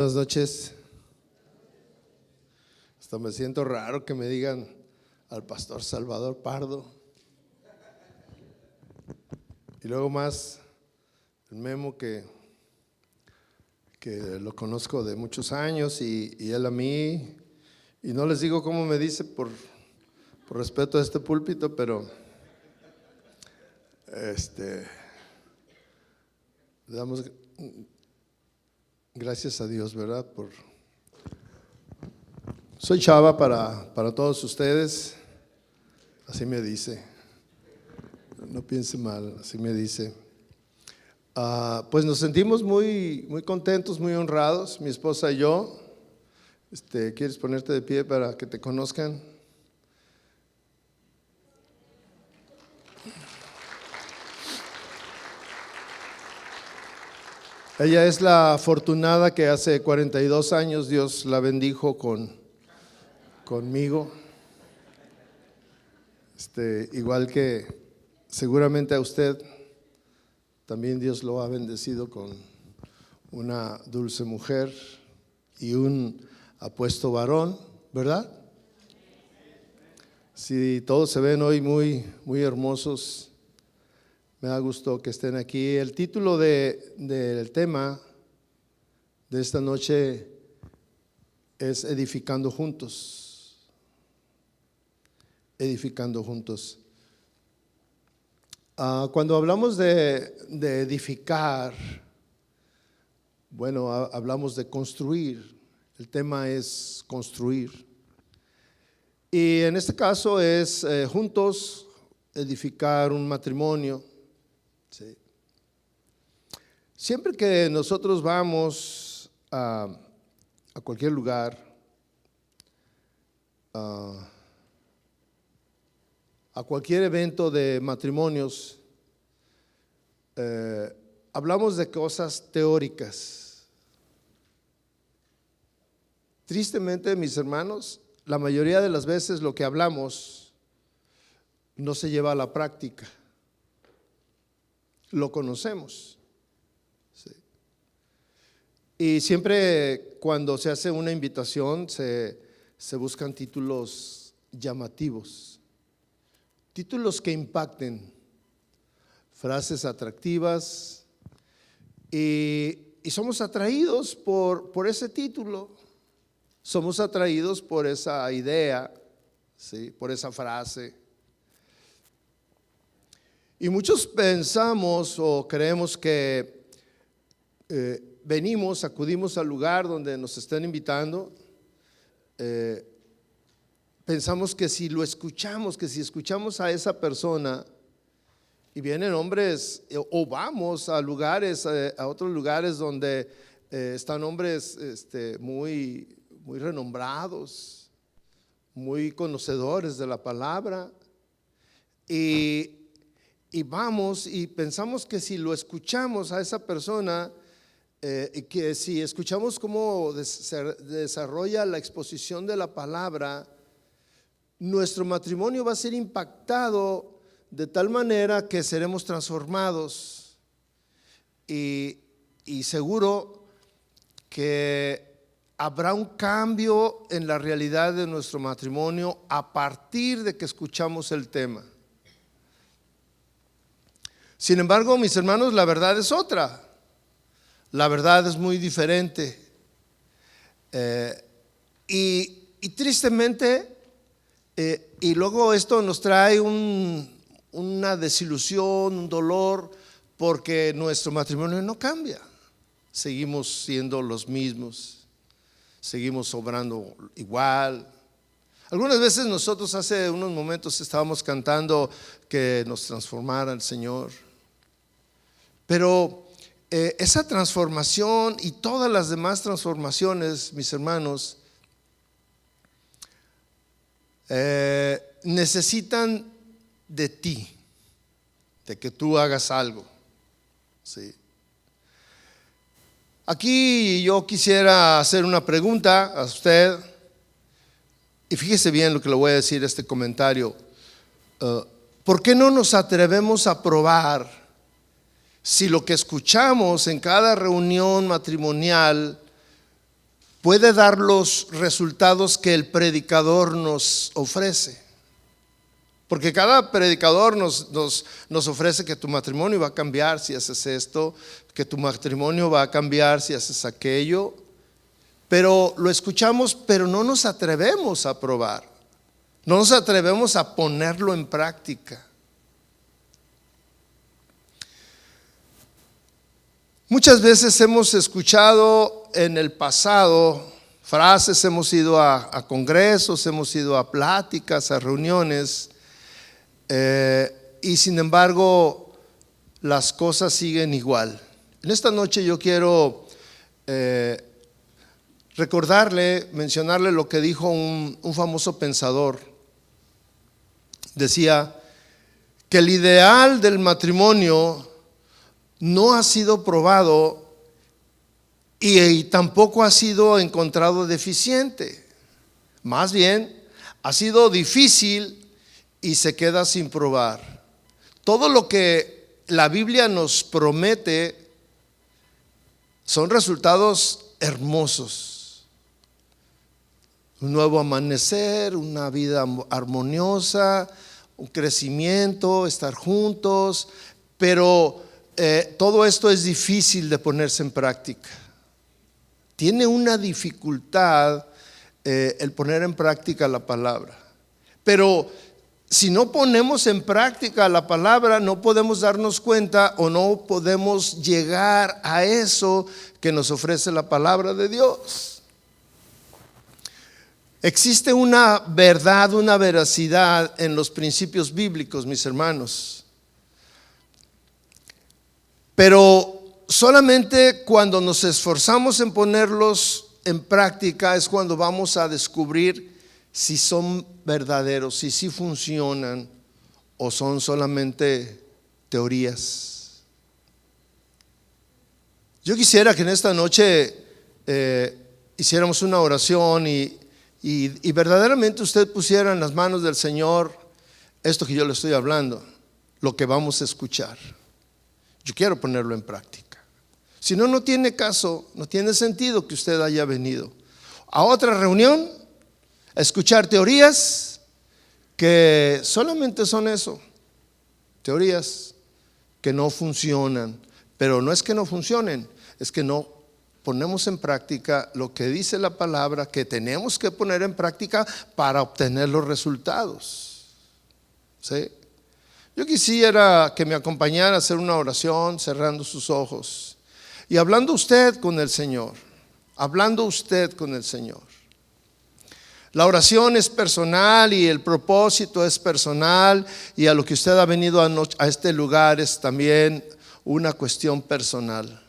Buenas noches. Hasta me siento raro que me digan al pastor Salvador Pardo. Y luego más el Memo que lo conozco de muchos años y él a mí. Y no les digo cómo me dice por respeto a este púlpito, pero le damos gracias a Dios, ¿verdad? Soy Chava para todos ustedes, así me dice, no piense mal, así me dice. Pues nos sentimos muy contentos, muy honrados, mi esposa y yo. ¿Quieres ponerte de pie para que te conozcan? Ella es la afortunada que hace 42 años Dios la bendijo conmigo. Igual que seguramente a usted, también Dios lo ha bendecido con una dulce mujer y un apuesto varón, ¿verdad? Sí, todos se ven hoy muy hermosos. Me da gusto que estén aquí. El título del tema de esta noche es Edificando Juntos. Edificando Juntos. Cuando hablamos de edificar, bueno, hablamos de construir. El tema es construir. Y en este caso es juntos edificar un matrimonio. Sí. Siempre que nosotros vamos a cualquier lugar, a cualquier evento de matrimonios, hablamos de cosas teóricas. Tristemente, mis hermanos, la mayoría de las veces lo que hablamos no se lleva a la práctica. Lo conocemos. Sí. Y siempre cuando se hace una invitación se buscan títulos llamativos, títulos que impacten, frases atractivas y somos atraídos por ese título, somos atraídos por esa idea, ¿sí? Por esa frase. Y muchos pensamos o creemos que acudimos al lugar donde nos están invitando, pensamos que si escuchamos a esa persona y vienen hombres o vamos a lugares, a otros lugares donde están hombres muy renombrados, muy conocedores de la palabra y vamos y pensamos que si lo escuchamos a esa persona, que si escuchamos cómo se desarrolla la exposición de la palabra, nuestro matrimonio va a ser impactado de tal manera que seremos transformados y seguro que habrá un cambio en la realidad de nuestro matrimonio a partir de que escuchamos el tema. Sin embargo, mis hermanos, la verdad es otra. La verdad es muy diferente. Y tristemente, y luego esto nos trae una desilusión, un dolor, porque nuestro matrimonio no cambia. Seguimos siendo los mismos, seguimos obrando igual. Algunas veces nosotros hace unos momentos estábamos cantando que nos transformara el Señor. Pero esa transformación y todas las demás transformaciones, mis hermanos, necesitan de ti, de que tú hagas algo. ¿Sí? Aquí yo quisiera hacer una pregunta a usted, y fíjese bien lo que le voy a decir este comentario. ¿Por qué no nos atrevemos a probar si lo que escuchamos en cada reunión matrimonial puede dar los resultados que el predicador nos ofrece. Porque cada predicador nos ofrece que tu matrimonio va a cambiar si haces esto, que tu matrimonio va a cambiar si haces aquello. Pero lo escuchamos, pero no nos atrevemos a probar. No nos atrevemos a ponerlo en práctica. Muchas veces hemos escuchado en el pasado frases, hemos ido a congresos, hemos ido a pláticas, a reuniones, y sin embargo las cosas siguen igual. En esta noche yo quiero mencionarle lo que dijo un famoso pensador. Decía que el ideal del matrimonio no ha sido probado y tampoco ha sido encontrado deficiente. Más bien, ha sido difícil y se queda sin probar. Todo lo que la Biblia nos promete son resultados hermosos. Un nuevo amanecer, una vida armoniosa, un crecimiento, estar juntos, pero todo esto es difícil de ponerse en práctica. Tiene una dificultad el poner en práctica la palabra. Pero si no ponemos en práctica la palabra, no podemos darnos cuenta o no podemos llegar a eso que nos ofrece la palabra de Dios. Existe una verdad, una veracidad en los principios bíblicos, mis hermanos. Pero solamente cuando nos esforzamos en ponerlos en práctica es cuando vamos a descubrir si son verdaderos, si sí funcionan o son solamente teorías. Yo quisiera que en esta noche hiciéramos una oración y verdaderamente usted pusiera en las manos del Señor esto que yo le estoy hablando, lo que vamos a escuchar. Yo quiero ponerlo en práctica. Si no, no tiene caso, no tiene sentido que usted haya venido a otra reunión a escuchar teorías que solamente son eso, teorías que no funcionan. Pero no es que no funcionen, es que no ponemos en práctica lo que dice la palabra que tenemos que poner en práctica para obtener los resultados. ¿Sí? Yo quisiera que me acompañara a hacer una oración cerrando sus ojos y hablando usted con el Señor, hablando usted con el Señor. La oración es personal y el propósito es personal, y a lo que usted ha venido a este lugar es también una cuestión personal.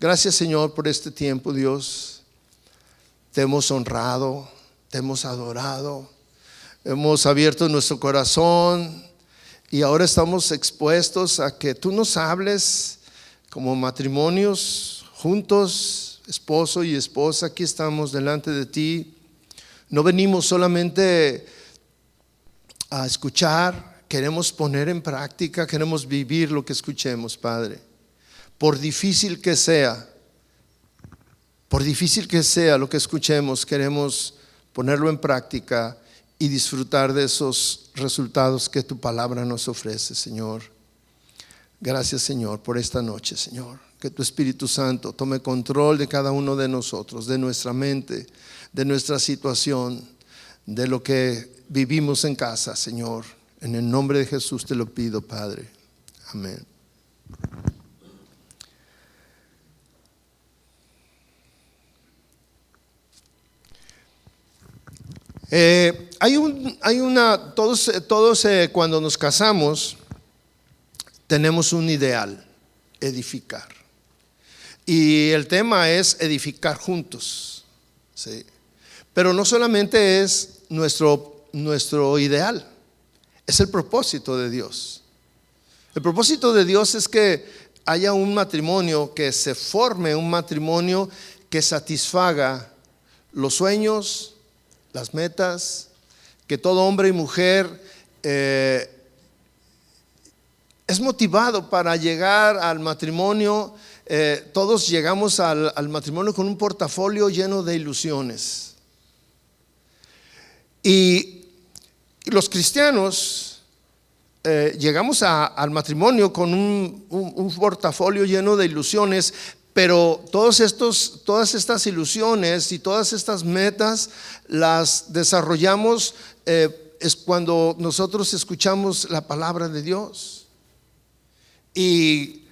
Gracias, Señor, por este tiempo, Dios. Te hemos honrado, te hemos adorado, hemos abierto nuestro corazón y ahora estamos expuestos a que tú nos hables como matrimonios juntos, esposo y esposa. Aquí estamos delante de ti. No venimos solamente a escuchar, queremos poner en práctica, queremos vivir lo que escuchemos, Padre. Por difícil que sea lo que escuchemos, queremos ponerlo en práctica y disfrutar de esos resultados que tu palabra nos ofrece, Señor. Gracias, Señor, por esta noche, Señor. Que tu Espíritu Santo tome control de cada uno de nosotros, de nuestra mente, de nuestra situación, de lo que vivimos en casa, Señor. En el nombre de Jesús te lo pido, Padre. Amén. Todos cuando nos casamos tenemos un ideal: edificar. Y el tema es edificar juntos, ¿sí? Pero no solamente es nuestro ideal, es el propósito de Dios. El propósito de Dios es que haya un matrimonio, que se forme un matrimonio que satisfaga los sueños, las metas, que todo hombre y mujer es motivado para llegar al matrimonio todos llegamos al matrimonio con un portafolio lleno de ilusiones. Y los cristianos llegamos al matrimonio con un portafolio lleno de ilusiones, pero todas estas ilusiones y todas estas metas las desarrollamos es cuando nosotros escuchamos la palabra de Dios. Y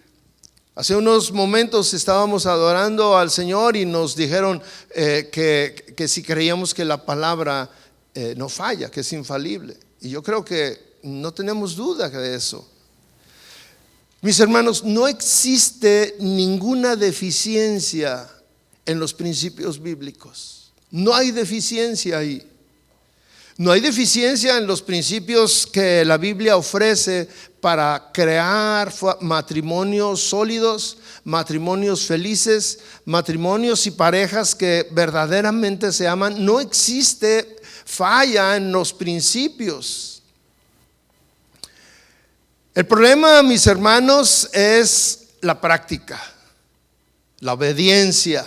hace unos momentos estábamos adorando al Señor y nos dijeron que si creíamos que la palabra no falla, que es infalible. Y yo creo que no tenemos duda de eso. Mis hermanos, no existe ninguna deficiencia en los principios bíblicos. No hay deficiencia ahí. No hay deficiencia en los principios que la Biblia ofrece para crear matrimonios sólidos, matrimonios felices, matrimonios y parejas que verdaderamente se aman. No existe falla en los principios. El problema, mis hermanos, es la práctica, la obediencia.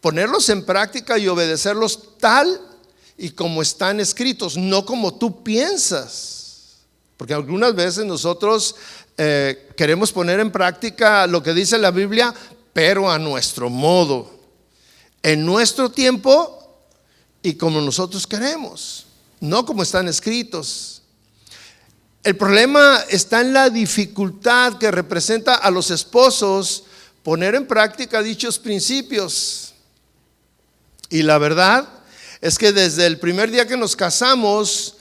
Ponerlos en práctica y obedecerlos tal y como están escritos, no como tú piensas. Porque algunas veces nosotros queremos poner en práctica lo que dice la Biblia, pero a nuestro modo, en nuestro tiempo y como nosotros queremos, no como están escritos. El problema está en la dificultad que representa a los esposos poner en práctica dichos principios. Y la verdad es que desde el primer día que nos casamos,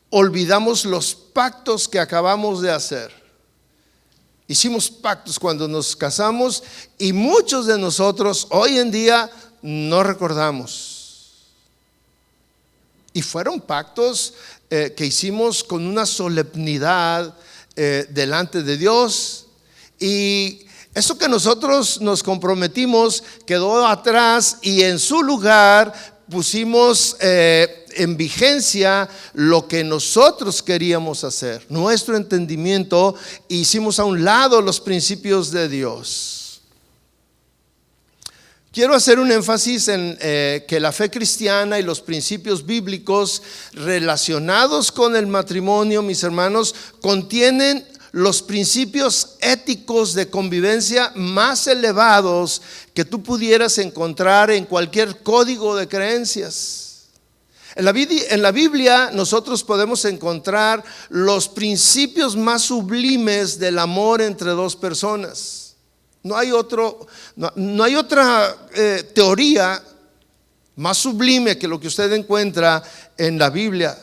olvidamos los pactos que acabamos de hacer. Hicimos pactos cuando nos casamos y muchos de nosotros hoy en día no recordamos. Y fueron pactos que hicimos con una solemnidad delante de Dios. Y eso que nosotros nos comprometimos quedó atrás y en su lugar pusimos en vigencia lo que nosotros queríamos hacer, nuestro entendimiento, e hicimos a un lado los principios de Dios. Quiero hacer un énfasis en que la fe cristiana y los principios bíblicos relacionados con el matrimonio, mis hermanos, contienen los principios éticos de convivencia más elevados que tú pudieras encontrar en cualquier código de creencias. En la Biblia nosotros podemos encontrar los principios más sublimes del amor entre dos personas. No hay otra teoría más sublime que lo que usted encuentra en la Biblia.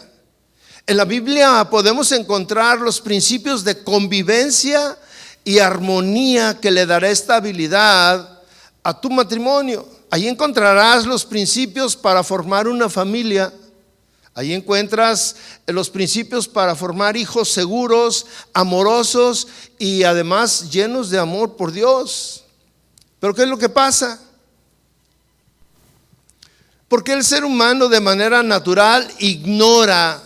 En la Biblia podemos encontrar los principios de convivencia y armonía que le dará estabilidad a tu matrimonio. Ahí encontrarás los principios para formar una familia. Ahí encuentras los principios para formar hijos seguros, amorosos y además llenos de amor por Dios. Pero ¿qué es lo que pasa? Porque el ser humano de manera natural ignora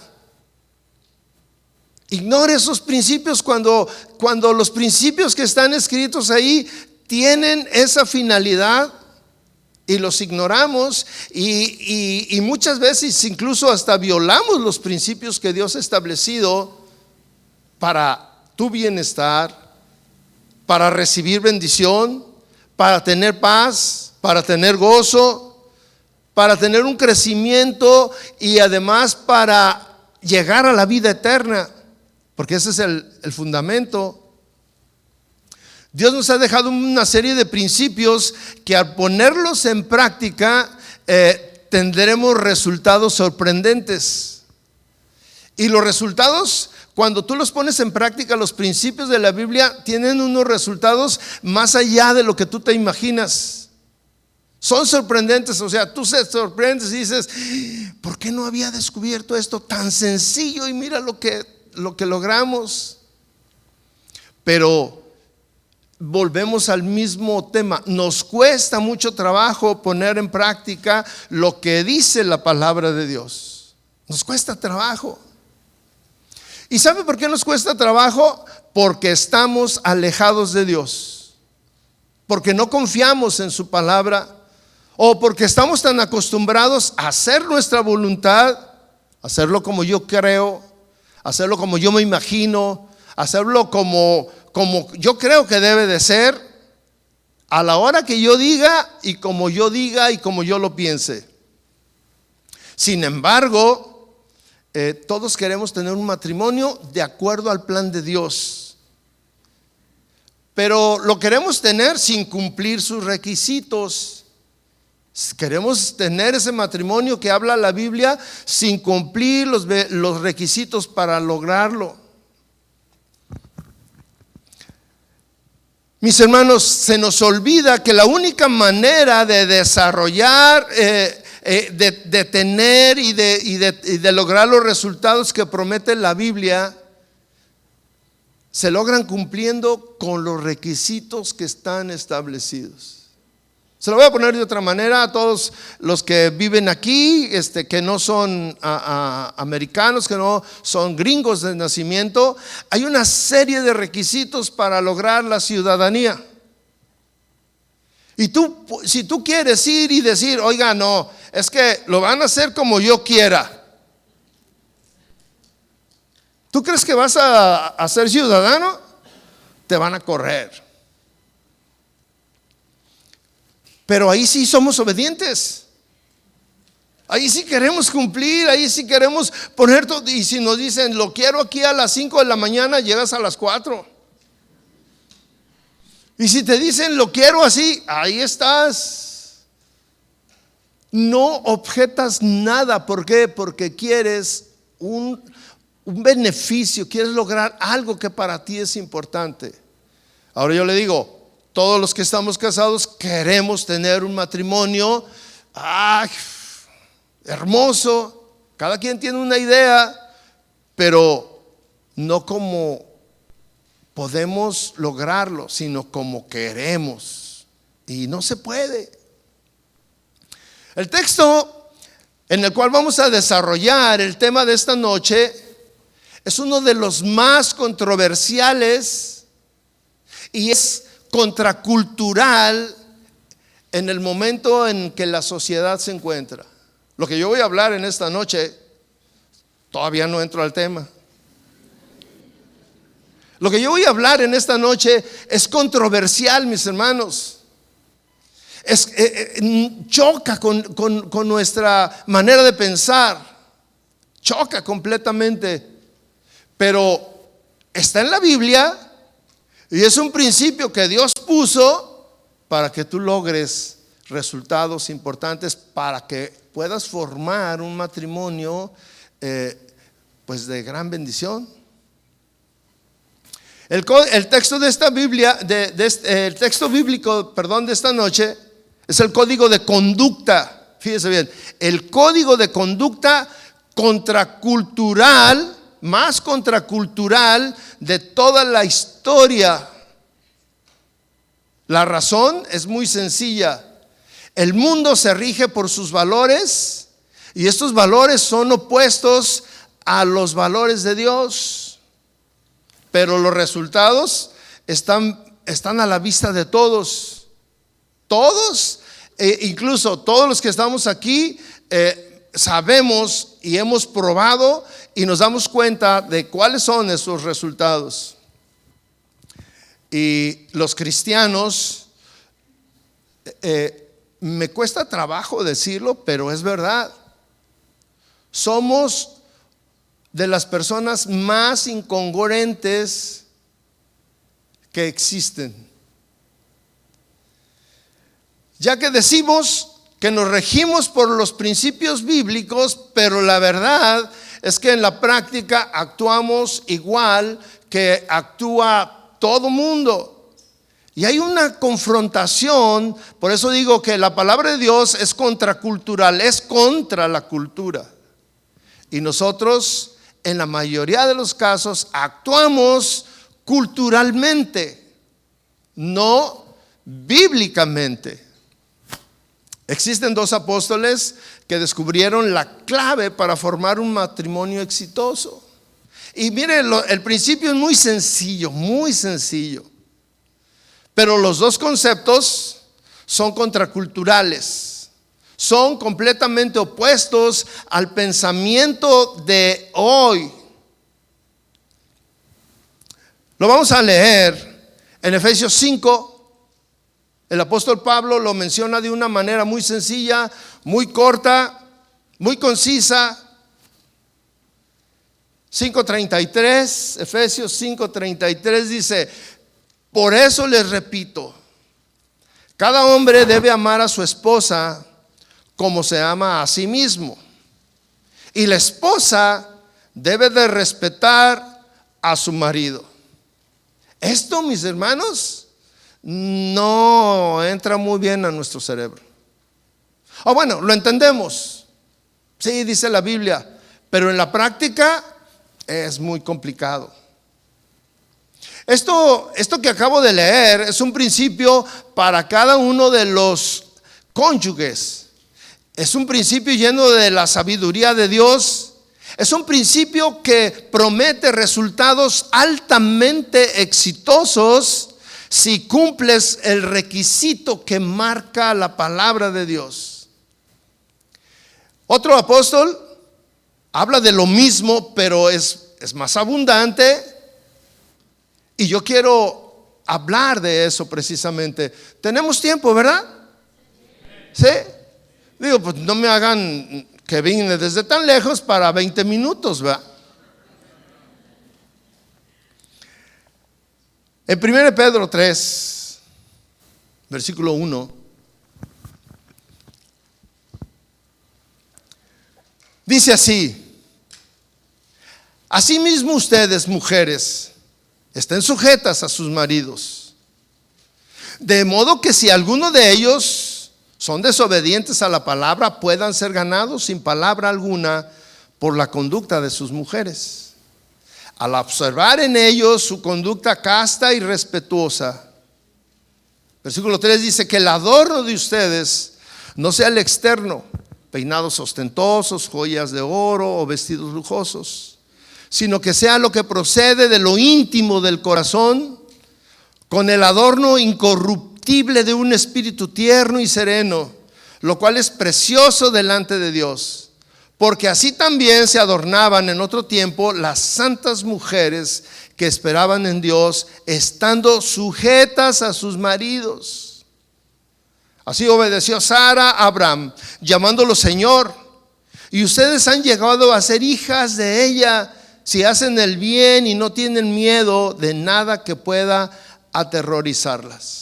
esos principios cuando los principios que están escritos ahí tienen esa finalidad y los ignoramos y muchas veces incluso hasta violamos los principios que Dios ha establecido para tu bienestar, para recibir bendición, para tener paz, para tener gozo, para tener un crecimiento y además para llegar a la vida eterna. Porque ese es el fundamento. Dios nos ha dejado una serie de principios que al ponerlos en práctica tendremos resultados sorprendentes. Y los resultados, cuando tú los pones en práctica, los principios de la Biblia tienen unos resultados más allá de lo que tú te imaginas. Son sorprendentes, o sea, tú te sorprendes y dices, ¿por qué no había descubierto esto tan sencillo? Y mira lo que logramos. Pero volvemos al mismo tema. Nos cuesta mucho trabajo poner en práctica lo que dice la palabra de Dios. Nos cuesta trabajo. ¿Y sabe por qué nos cuesta trabajo? Porque estamos alejados de Dios. porque no confiamos en su palabra, o porque estamos tan acostumbrados a hacer nuestra voluntad, hacerlo como yo creo, hacerlo como yo me imagino, hacerlo como yo creo que debe de ser, a la hora que yo diga y como yo diga y como yo lo piense. Sin embargo, todos queremos tener un matrimonio de acuerdo al plan de Dios, pero lo queremos tener sin cumplir sus requisitos. Queremos tener ese matrimonio que habla la Biblia sin cumplir los requisitos para lograrlo. Mis hermanos, se nos olvida que la única manera de desarrollar, de tener y de lograr los resultados que promete la Biblia, se logran cumpliendo con los requisitos que están establecidos. Se lo voy a poner de otra manera a todos los que viven aquí, que no son americanos, que no son gringos de nacimiento. Hay una serie de requisitos para lograr la ciudadanía. Y si tú quieres ir y decir, oiga, no, es que lo van a hacer como yo quiera, ¿tú crees que vas a ser ciudadano? Te van a correr. Pero ahí sí somos obedientes. Ahí sí queremos cumplir, ahí sí queremos poner todo. Y si nos dicen, lo quiero aquí a las 5 de la mañana, llegas a las 4. Y si te dicen, lo quiero así, ahí estás. No objetas nada. ¿Por qué? Porque quieres un beneficio, quieres lograr algo que para ti es importante. Ahora yo le digo, todos los que estamos casados queremos tener un matrimonio hermoso. Cada quien tiene una idea, pero no como podemos lograrlo, sino como queremos. Y no se puede. El texto en el cual vamos a desarrollar el tema de esta noche es uno de los más controversiales y es contracultural en el momento en que la sociedad se encuentra. Lo que yo voy a hablar en esta noche, todavía no entro al tema. Lo que yo voy a hablar en esta noche es controversial, mis hermanos. Choca con nuestra manera de pensar, choca completamente, pero está en la Biblia. Y es un principio que Dios puso para que tú logres resultados importantes, para que puedas formar un matrimonio pues de gran bendición. El texto de esta Biblia, el texto bíblico, de esta noche es el código de conducta. Fíjese bien, el código de conducta contracultural, más contracultural de toda la historia. La razón es muy sencilla. El mundo se rige por sus valores y estos valores son opuestos a los valores de Dios. Pero los resultados están a la vista de todos. Todos, incluso todos los que estamos aquí, sabemos y hemos probado y nos damos cuenta de cuáles son esos resultados. Y los cristianos, me cuesta trabajo decirlo, pero es verdad. Somos de las personas más incongruentes que existen. Ya que decimos que nos regimos por los principios bíblicos, pero la verdad es que en la práctica actuamos igual que actúa todo mundo. Y hay una confrontación, por eso digo que la palabra de Dios es contracultural, es contra la cultura. Y nosotros, en la mayoría de los casos, actuamos culturalmente, no bíblicamente. Existen dos apóstoles que descubrieron la clave para formar un matrimonio exitoso. Y miren, el principio es muy sencillo, Pero los dos conceptos son contraculturales, son completamente opuestos al pensamiento de hoy. Lo vamos a leer en Efesios 5. El apóstol Pablo lo menciona de una manera muy sencilla, muy corta, muy concisa. 5:33, Efesios 5:33 dice: por eso les repito, cada hombre debe amar a su esposa como se ama a sí mismo, y la esposa debe de respetar a su marido. Esto, mis hermanos, no entra muy bien a nuestro cerebro. Bueno, lo entendemos, sí, dice la Biblia, pero en la práctica es muy complicado. Esto que acabo de leer es un principio para cada uno de los cónyuges. Es un principio lleno de la sabiduría de Dios. Es un principio que promete resultados altamente exitosos si cumples el requisito que marca la palabra de Dios. Otro apóstol habla de lo mismo, pero es más abundante. Y yo quiero hablar de eso precisamente. Tenemos tiempo, ¿verdad? ¿Sí? Digo, pues no me hagan que vine desde tan lejos para 20 minutos, ¿verdad? En 1 Pedro 3, versículo 1, dice así: asimismo ustedes, mujeres, estén sujetas a sus maridos, de modo que si alguno de ellos son desobedientes a la palabra, puedan ser ganados sin palabra alguna por la conducta de sus mujeres, al observar en ellos su conducta casta y respetuosa. Versículo 3 dice: que el adorno de ustedes no sea el externo, peinados ostentosos, joyas de oro o vestidos lujosos, sino que sea lo que procede de lo íntimo del corazón, con el adorno incorruptible de un espíritu tierno y sereno, lo cual es precioso delante de Dios, porque así también se adornaban en otro tiempo las santas mujeres que esperaban en Dios, estando sujetas a sus maridos. Así obedeció Sara a Abraham, llamándolo Señor, y ustedes han llegado a ser hijas de ella si hacen el bien y no tienen miedo de nada que pueda aterrorizarlas.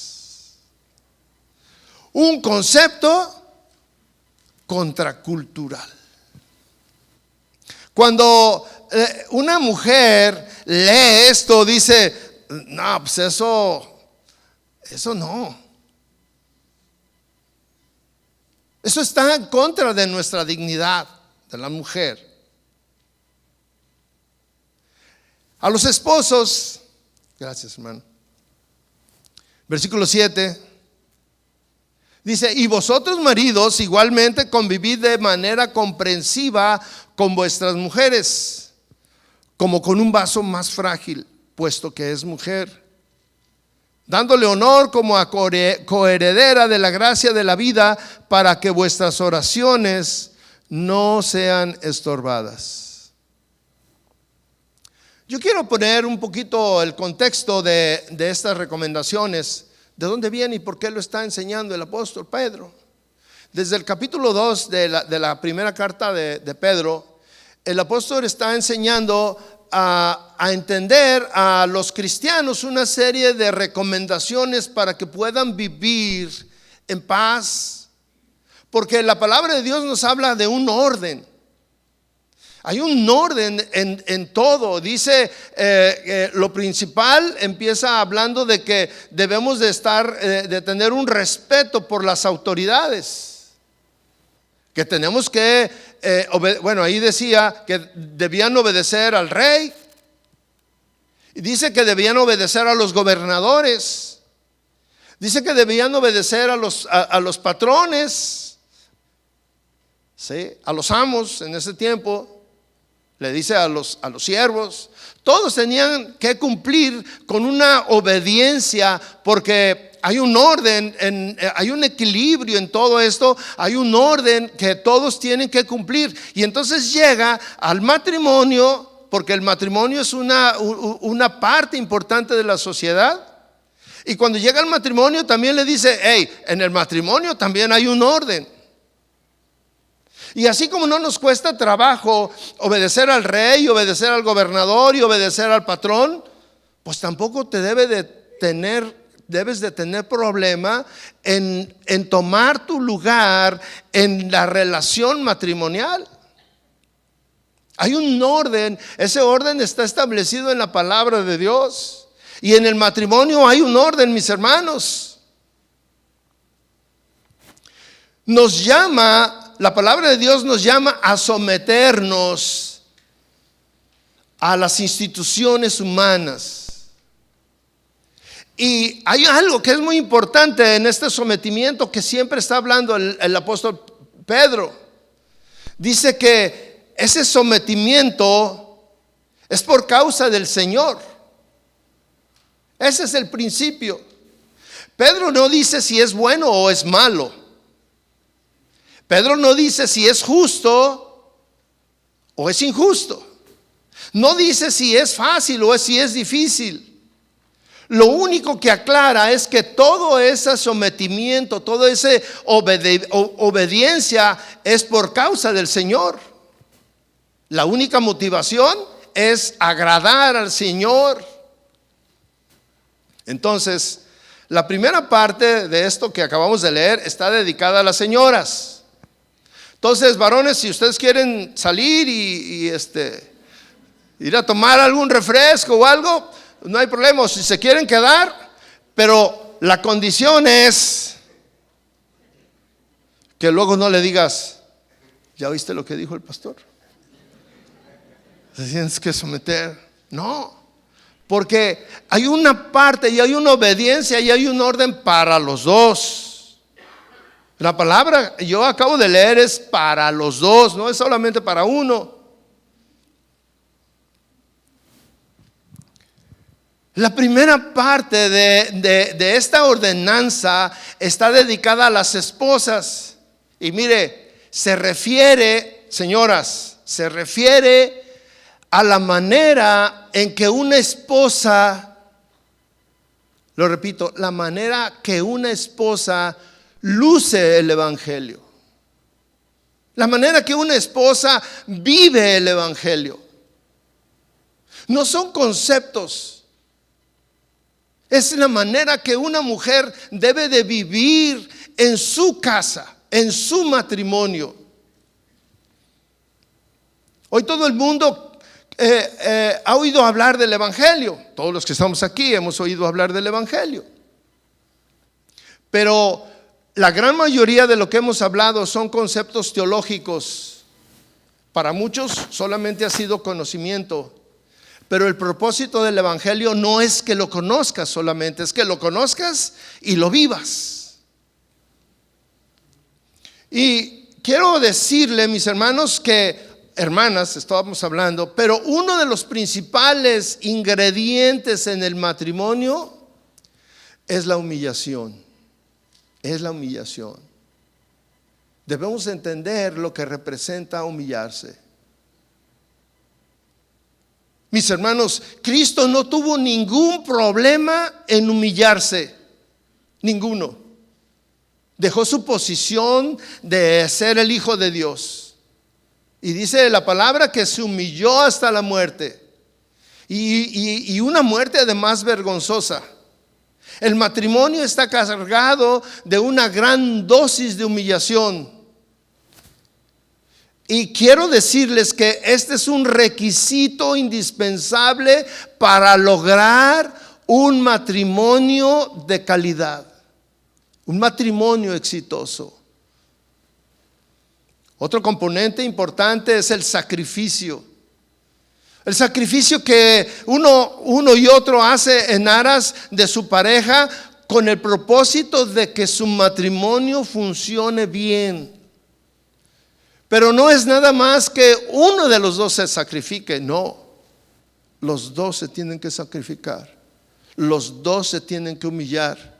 Un concepto contracultural. Cuando una mujer lee esto, dice: no, pues eso no. Eso está en contra de nuestra dignidad de la mujer. A los esposos, gracias hermano, versículo 7 dice: y vosotros maridos igualmente convivid de manera comprensiva con vuestras mujeres, como con un vaso más frágil, puesto que es mujer, dándole honor como a coheredera de la gracia de la vida, para que vuestras oraciones no sean estorbadas. Yo quiero poner un poquito el contexto de estas recomendaciones. ¿De dónde viene y por qué lo está enseñando el apóstol Pedro? Desde el capítulo 2 de la primera carta de Pedro, el apóstol está enseñando a entender a los cristianos una serie de recomendaciones para que puedan vivir en paz, porque la palabra de Dios nos habla de un orden. Hay un orden en todo. Dice lo principal, empieza hablando de que debemos de tener un respeto por las autoridades, que tenemos que ahí decía que debían obedecer al rey, y dice que debían obedecer a los gobernadores, dice que debían obedecer a los patrones, ¿sí? A los amos en ese tiempo. le dice a los siervos. Todos tenían que cumplir con una obediencia, porque hay un orden, hay un equilibrio en todo esto, hay un orden que todos tienen que cumplir. Y entonces llega al matrimonio, porque el matrimonio es una parte importante de la sociedad. Y cuando llega al matrimonio también le dice, hey, en el matrimonio también hay un orden. Y así como no nos cuesta trabajo obedecer al rey, obedecer al gobernador y obedecer al patrón, pues tampoco te debes de tener problema en tomar tu lugar en la relación matrimonial. Hay un orden, ese orden está establecido en la palabra de Dios. Y en el matrimonio hay un orden, mis hermanos. La palabra de Dios nos llama a someternos a las instituciones humanas. Y hay algo que es muy importante en este sometimiento que siempre está hablando el apóstol Pedro. Dice que ese sometimiento es por causa del Señor. Ese es el principio. Pedro no dice si es bueno o es malo. Pedro no dice si es justo o es injusto. No dice si es fácil o si es difícil. Lo único que aclara es que todo ese sometimiento, toda esa obediencia es por causa del Señor. La única motivación es agradar al Señor. Entonces, la primera parte de esto que acabamos de leer está dedicada a las señoras. Entonces, varones, si ustedes quieren salir y ir a tomar algún refresco o algo, no hay problema. Si se quieren quedar, pero la condición es que luego no le digas, ¿ya oíste lo que dijo el pastor? Te tienes que someter. No. Porque hay una parte y hay una obediencia y hay un orden para los dos. La palabra yo acabo de leer es para los dos, no es solamente para uno. La primera parte de esta ordenanza está dedicada a las esposas. Y mire, se refiere, señoras, se refiere a la manera en que una esposa, lo repito, la manera que una esposa luce el evangelio, la manera que una esposa vive el evangelio. No son conceptos, es la manera que una mujer debe de vivir en su casa, en su matrimonio. Hoy todo el mundo ha oído hablar del evangelio. Todos los que estamos aquí hemos oído hablar del evangelio. Pero la gran mayoría de lo que hemos hablado son conceptos teológicos. Para muchos solamente ha sido conocimiento. Pero el propósito del evangelio no es que lo conozcas solamente, es que lo conozcas y lo vivas. Y quiero decirle, mis hermanos, hermanas, estábamos hablando, pero uno de los principales ingredientes en el matrimonio es la humillación. Es la humillación. Debemos entender lo que representa humillarse. Mis hermanos, Cristo no tuvo ningún problema en humillarse, ninguno. Dejó su posición de ser el Hijo de Dios. Y dice la palabra que se humilló hasta la muerte. Y una muerte además vergonzosa. El matrimonio está cargado de una gran dosis de humillación. Y quiero decirles que este es un requisito indispensable para lograr un matrimonio de calidad, un matrimonio exitoso. Otro componente importante es el sacrificio. El sacrificio que uno y otro hace en aras de su pareja con el propósito de que su matrimonio funcione bien. Pero no es nada más que uno de los dos se sacrifique, no. Los dos se tienen que sacrificar. Los dos se tienen que humillar.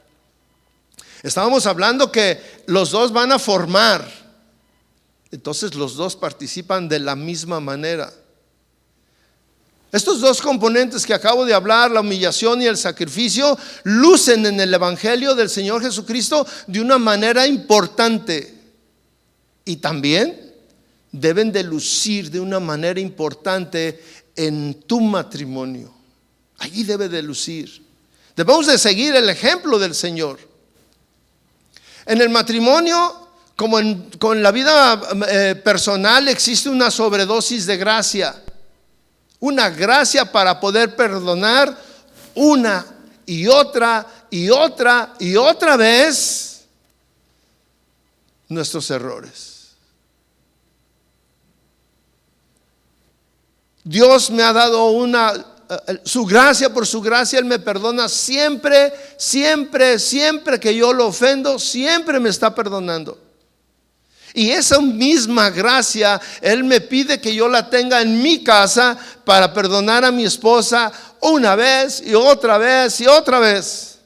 Estábamos hablando que los dos van a formar. Entonces los dos participan de la misma manera. Estos dos componentes que acabo de hablar, la humillación y el sacrificio, lucen en el Evangelio del Señor Jesucristo de una manera importante. Y también deben de lucir de una manera importante en tu matrimonio. Allí debe de lucir. Debemos de seguir el ejemplo del Señor. En el matrimonio, como con la vida personal, existe una sobredosis de gracia. Una gracia para poder perdonar una y otra y otra y otra vez nuestros errores. Dios me ha dado su gracia, por su gracia Él me perdona siempre, siempre, siempre que yo lo ofendo, siempre me está perdonando. Y esa misma gracia Él me pide que yo la tenga en mi casa para perdonar a mi esposa una vez y otra vez y otra vez.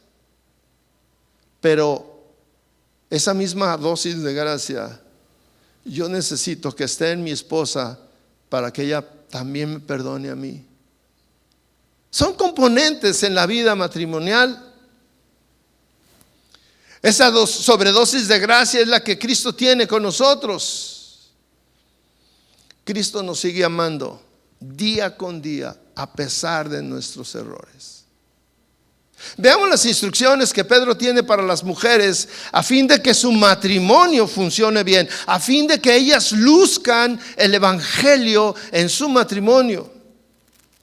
Pero esa misma dosis de gracia yo necesito que esté en mi esposa para que ella también me perdone a mí. Son componentes en la vida matrimonial. Esa sobredosis de gracia es la que Cristo tiene con nosotros. Cristo nos sigue amando día con día a pesar de nuestros errores. Veamos las instrucciones que Pedro tiene para las mujeres a fin de que su matrimonio funcione bien, a fin de que ellas luzcan el evangelio en su matrimonio.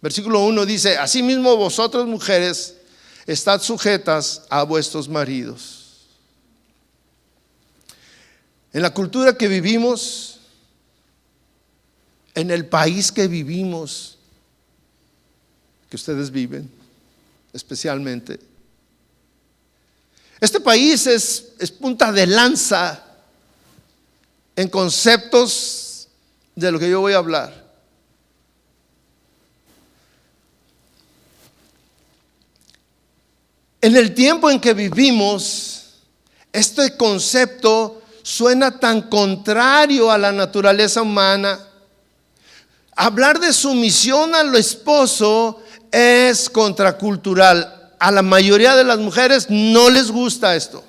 Versículo 1 dice: asimismo vosotras mujeres estad sujetas a vuestros maridos. En la cultura que vivimos, en el país que vivimos, que ustedes viven especialmente, este país es punta de lanza en conceptos de lo que yo voy a hablar. En el tiempo en que vivimos, este concepto suena tan contrario a la naturaleza humana. Hablar de sumisión al esposo es contracultural. A la mayoría de las mujeres no les gusta esto.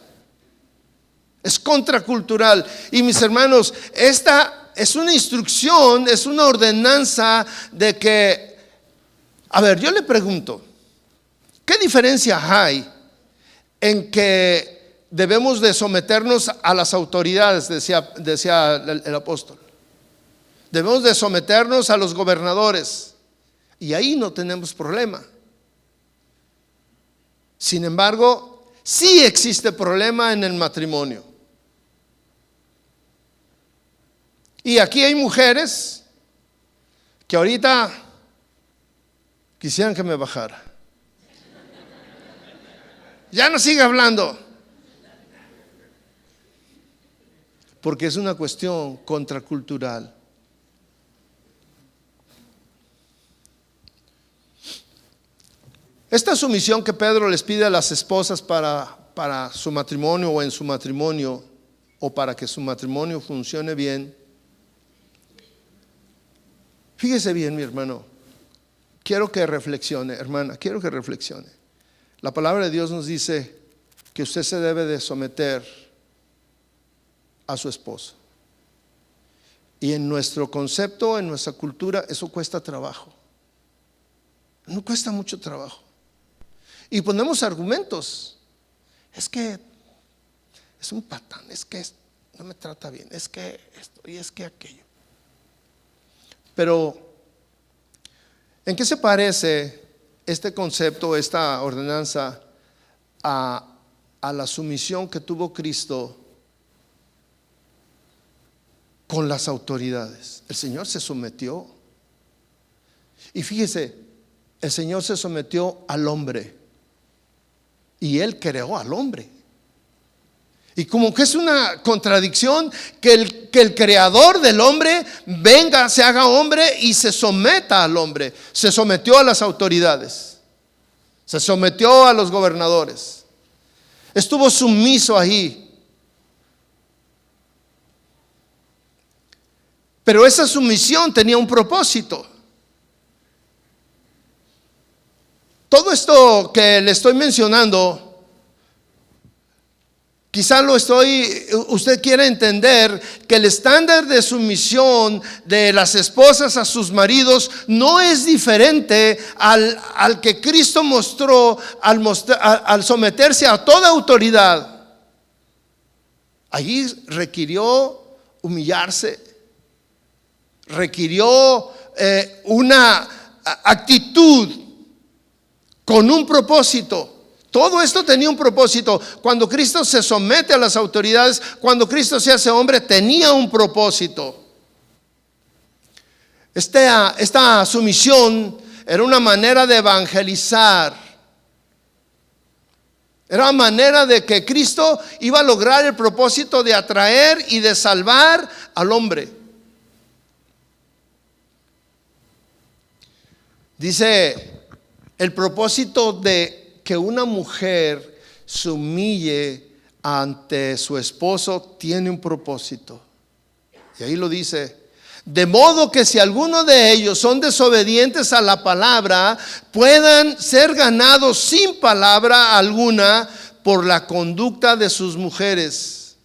Es contracultural. Y mis hermanos, esta es una instrucción, es una ordenanza de que, a ver, yo le pregunto, ¿qué diferencia hay en que debemos de someternos a las autoridades? Decía el apóstol. Debemos de someternos a los gobernadores. Y ahí no tenemos problema. Sin embargo, sí existe problema en el matrimonio. Y aquí hay mujeres que ahorita quisieran que me bajara. Ya no siga hablando. Porque es una cuestión contracultural. Esta sumisión que Pedro les pide a las esposas para su matrimonio o en su matrimonio, o para que su matrimonio funcione bien. Fíjese bien, mi hermano. Quiero que reflexione, hermana, quiero que reflexione. La palabra de Dios nos dice que usted se debe de someter a su esposo. Y en nuestro concepto, en nuestra cultura, eso cuesta trabajo. No cuesta mucho trabajo. Y ponemos argumentos. Es que es un patán, es que no me trata bien, es que esto y es que aquello. Pero, ¿en qué se parece este concepto, esta ordenanza a la sumisión que tuvo Cristo con las autoridades? El Señor se sometió. Y fíjese, el Señor se sometió al hombre y Él creó al hombre. Y como que es una contradicción que el creador del hombre venga, se haga hombre y se someta al hombre. Se sometió a las autoridades, se sometió a los gobernadores, estuvo sumiso ahí. Pero esa sumisión tenía un propósito. Todo esto que le estoy mencionando, quizá usted quiere entender que el estándar de sumisión de las esposas a sus maridos no es diferente al que Cristo mostró al someterse a toda autoridad. Allí requirió humillarse, requirió una actitud con un propósito. Todo esto tenía un propósito. Cuando Cristo se somete a las autoridades, cuando Cristo se hace hombre, tenía un propósito. Esta sumisión era una manera de evangelizar. Era una manera de que Cristo iba a lograr el propósito de atraer y de salvar al hombre. Dice, el propósito de que una mujer se humille ante su esposo tiene un propósito. Y ahí lo dice: de modo que si alguno de ellos son desobedientes a la palabra, puedan ser ganados sin palabra alguna por la conducta de sus mujeres.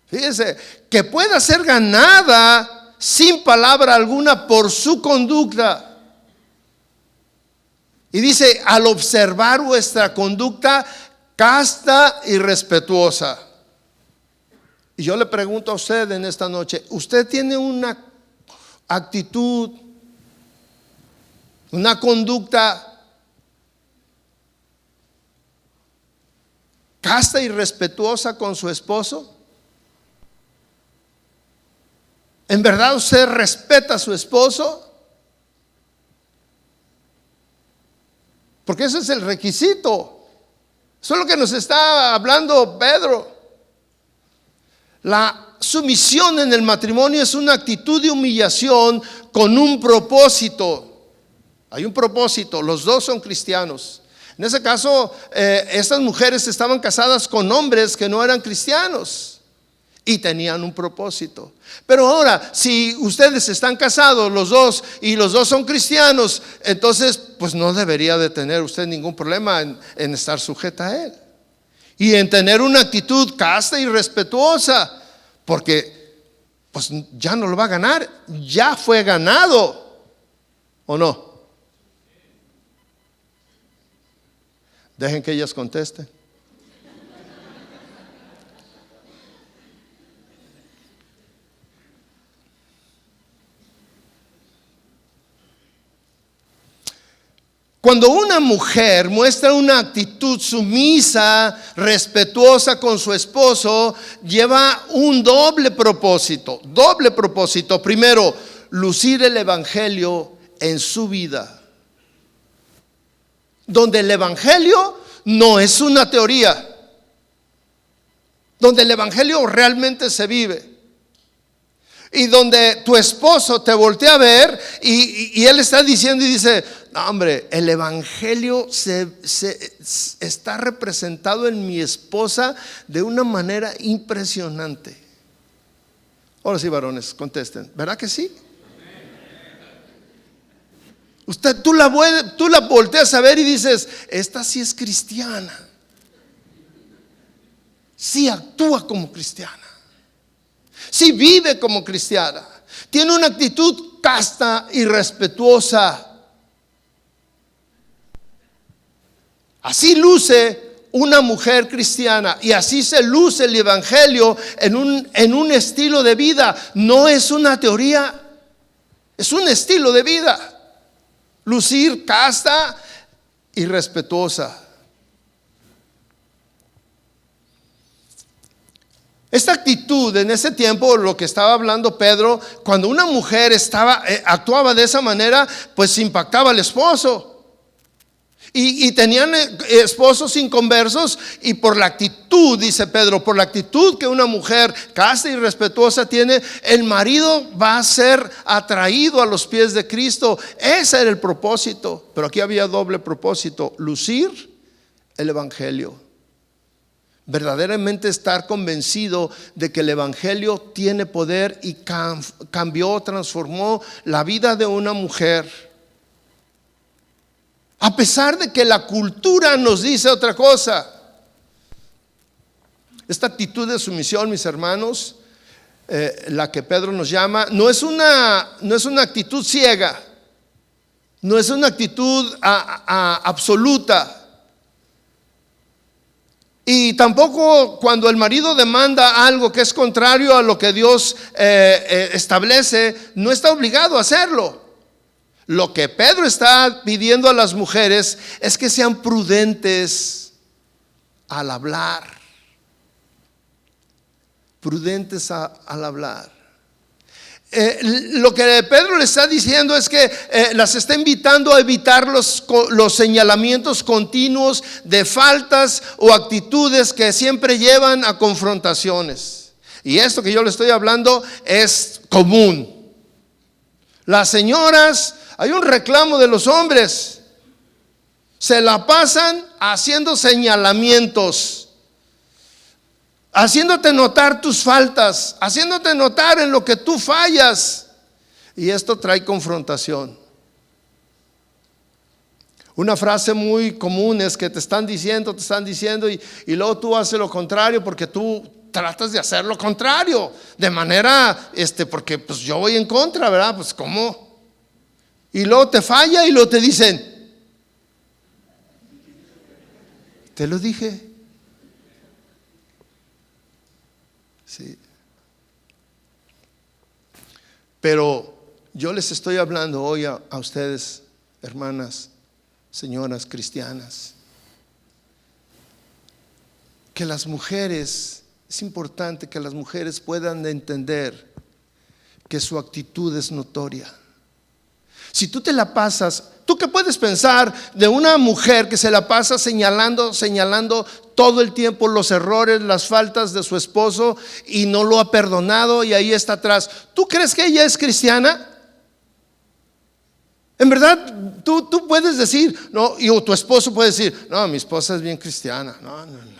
Fíjense, que pueda ser ganada sin palabra alguna por su conducta. Y dice: al observar vuestra conducta casta y respetuosa. Y yo le pregunto a usted en esta noche: ¿usted tiene una actitud, una conducta casta y respetuosa con su esposo? ¿En verdad usted respeta a su esposo? Porque ese es el requisito. Eso es lo que nos está hablando Pedro. La sumisión en el matrimonio es una actitud de humillación con un propósito. Hay un propósito. Los dos son cristianos. En ese caso, estas mujeres estaban casadas con hombres que no eran cristianos y tenían un propósito. Pero ahora, si ustedes están casados los dos y los dos son cristianos, entonces pues no debería de tener usted ningún problema en estar sujeta a él y en tener una actitud casta y respetuosa, porque pues ya no lo va a ganar, ya fue ganado, ¿o no? Dejen que ellas contesten. Cuando una mujer muestra una actitud sumisa, respetuosa con su esposo, lleva un doble propósito. Primero, lucir el evangelio en su vida. Donde el evangelio no es una teoría. Donde el evangelio realmente se vive. Y donde tu esposo te voltea a ver y él está diciendo y dice: no, hombre, el evangelio está representado en mi esposa de una manera impresionante. Ahora sí, varones, contesten. ¿Verdad que sí? Tú la volteas a ver y dices: esta sí es cristiana. Sí actúa como cristiana. Sí vive como cristiana. Tiene una actitud casta y respetuosa. Así luce una mujer cristiana y así se luce el evangelio en un estilo de vida. No es una teoría, es un estilo de vida. Lucir casta y respetuosa. Esta actitud en ese tiempo, lo que estaba hablando Pedro, cuando una mujer actuaba de esa manera, pues impactaba al esposo. Y tenían esposos inconversos, y por la actitud, dice Pedro, por la actitud que una mujer casta y respetuosa tiene, el marido va a ser atraído a los pies de Cristo. Ese era el propósito. Pero aquí había doble propósito: lucir el evangelio, verdaderamente estar convencido de que el evangelio tiene poder y cambió, transformó la vida de una mujer. A pesar de que la cultura nos dice otra cosa. Esta actitud de sumisión, mis hermanos, la que Pedro nos llama, no es una actitud ciega, no es una actitud absoluta. Y tampoco cuando el marido demanda algo que es contrario a lo que Dios establece, no está obligado a hacerlo. Lo que Pedro está pidiendo a las mujeres es que sean prudentes al hablar. Prudentes al hablar. Lo que Pedro le está diciendo es que las está invitando a evitar los señalamientos continuos de faltas o actitudes que siempre llevan a confrontaciones. Y esto que yo le estoy hablando es común. Las señoras, hay un reclamo de los hombres, se la pasan haciendo señalamientos, haciéndote notar tus faltas, haciéndote notar en lo que tú fallas. Y esto trae confrontación. Una frase muy común es que te están diciendo y luego tú haces lo contrario porque tú tratas de hacer lo contrario, de manera, porque pues yo voy en contra, ¿verdad? Pues ¿cómo? Y luego te falla y luego te dicen, te lo dije. Sí. Pero yo les estoy hablando hoy a ustedes, hermanas, señoras cristianas, que las mujeres, es importante que las mujeres puedan entender que su actitud es notoria. Si tú te la pasas, ¿tú qué puedes pensar de una mujer que se la pasa señalando todo el tiempo los errores, las faltas de su esposo y no lo ha perdonado y ahí está atrás? ¿Tú crees que ella es cristiana? En verdad, tú puedes decir, no, y tu esposo puede decir, no, mi esposa es bien cristiana. No.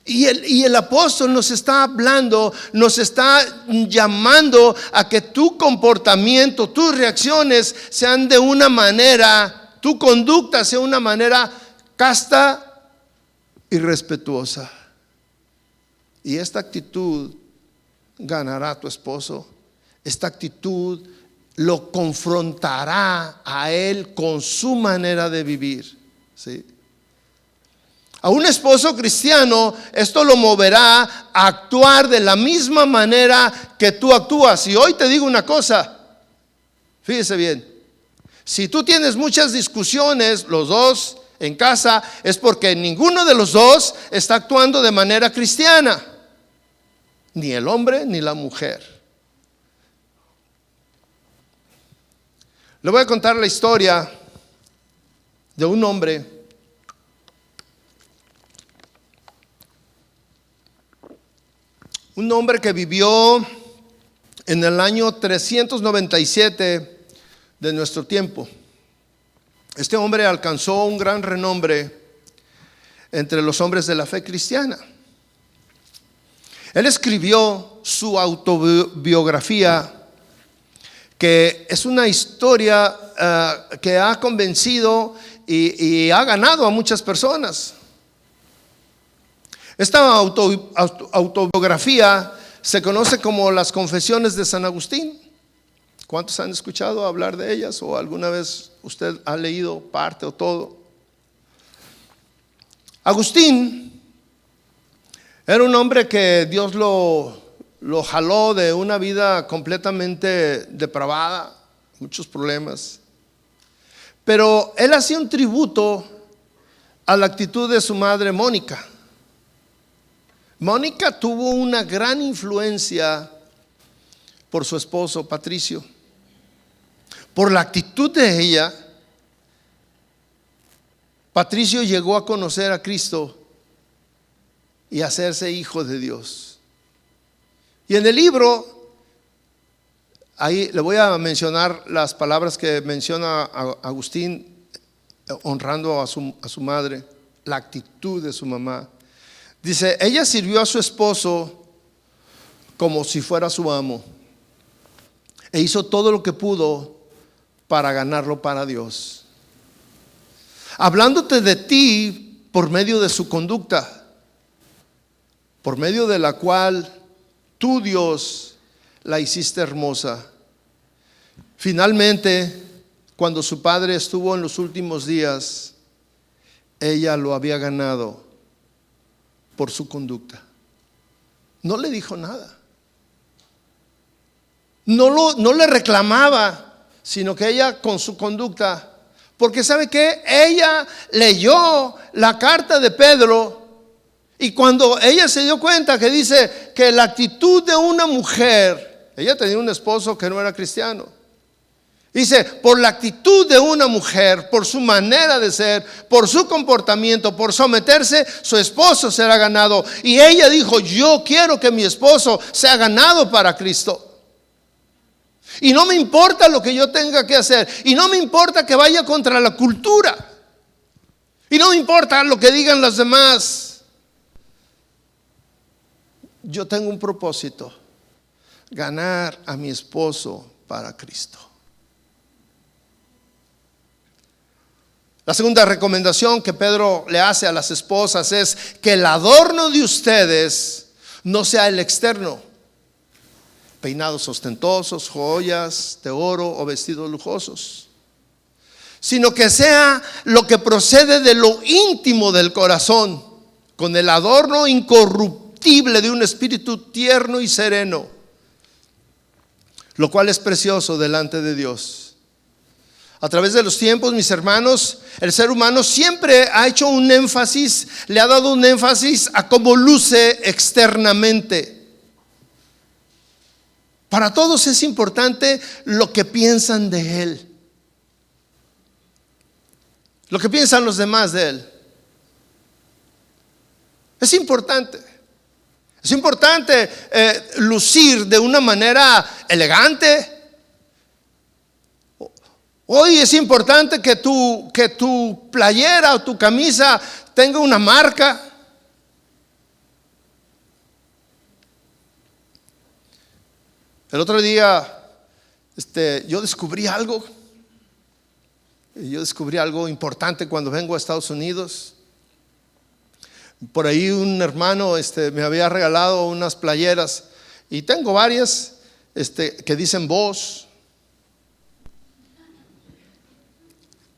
Y el apóstol nos está hablando, nos está llamando a que tu comportamiento, tus reacciones sean de una manera, tu conducta sea una manera casta y respetuosa. Y esta actitud ganará a tu esposo. Esta actitud lo confrontará a él con su manera de vivir, ¿sí? A un esposo cristiano esto lo moverá a actuar de la misma manera que tú actúas. Y hoy te digo una cosa, fíjese bien, si tú tienes muchas discusiones los dos en casa, es porque ninguno de los dos está actuando de manera cristiana, ni el hombre ni la mujer. Le voy a contar la historia de un hombre que vivió en el año 397 de nuestro tiempo. Este hombre alcanzó un gran renombre entre los hombres de la fe cristiana. Él escribió su autobiografía, que es una historia que ha convencido y ha ganado a muchas personas. Esta autobiografía se conoce como las Confesiones de San Agustín. ¿Cuántos han escuchado hablar de ellas o alguna vez usted ha leído parte o todo? Agustín era un hombre que Dios lo jaló de una vida completamente depravada, muchos problemas. Pero él hacía un tributo a la actitud de su madre Mónica. Mónica tuvo una gran influencia por su esposo Patricio. Por la actitud de ella, Patricio llegó a conocer a Cristo y a hacerse hijo de Dios. Y en el libro, ahí le voy a mencionar las palabras que menciona Agustín honrando a su madre, la actitud de su mamá. Dice, ella sirvió a su esposo como si fuera su amo e hizo todo lo que pudo para ganarlo para Dios, hablándote de ti por medio de su conducta, por medio de la cual tú, Dios, la hiciste hermosa. Finalmente, cuando su padre estuvo en los últimos días, ella lo había ganado por su conducta. No le dijo nada. No le reclamaba, sino que ella con su conducta, porque ¿sabe qué? Ella leyó la carta de Pedro y cuando ella se dio cuenta que dice que la actitud de una mujer, ella tenía un esposo que no era cristiano, dice, por la actitud de una mujer, por su manera de ser, por su comportamiento, por someterse, su esposo será ganado. Y ella dijo, yo quiero que mi esposo sea ganado para Cristo. Y no me importa lo que yo tenga que hacer. Y no me importa que vaya contra la cultura. Y no me importa lo que digan los demás. Yo tengo un propósito: ganar a mi esposo para Cristo. La segunda recomendación que Pedro le hace a las esposas es que el adorno de ustedes no sea el externo, peinados ostentosos, joyas de oro o vestidos lujosos, sino que sea lo que procede de lo íntimo del corazón, con el adorno incorruptible de un espíritu tierno y sereno, lo cual es precioso delante de Dios. A través de los tiempos, mis hermanos, el ser humano siempre ha hecho un énfasis, le ha dado un énfasis a cómo luce externamente. Para todos es importante lo que piensan de él, lo que piensan los demás de él. Es importante. Es importante lucir de una manera elegante. Hoy es importante que tu playera o tu camisa tenga una marca. El otro día yo descubrí algo. Yo descubrí algo importante cuando vengo a Estados Unidos. Por ahí un hermano me había regalado unas playeras y tengo varias que dicen Boss.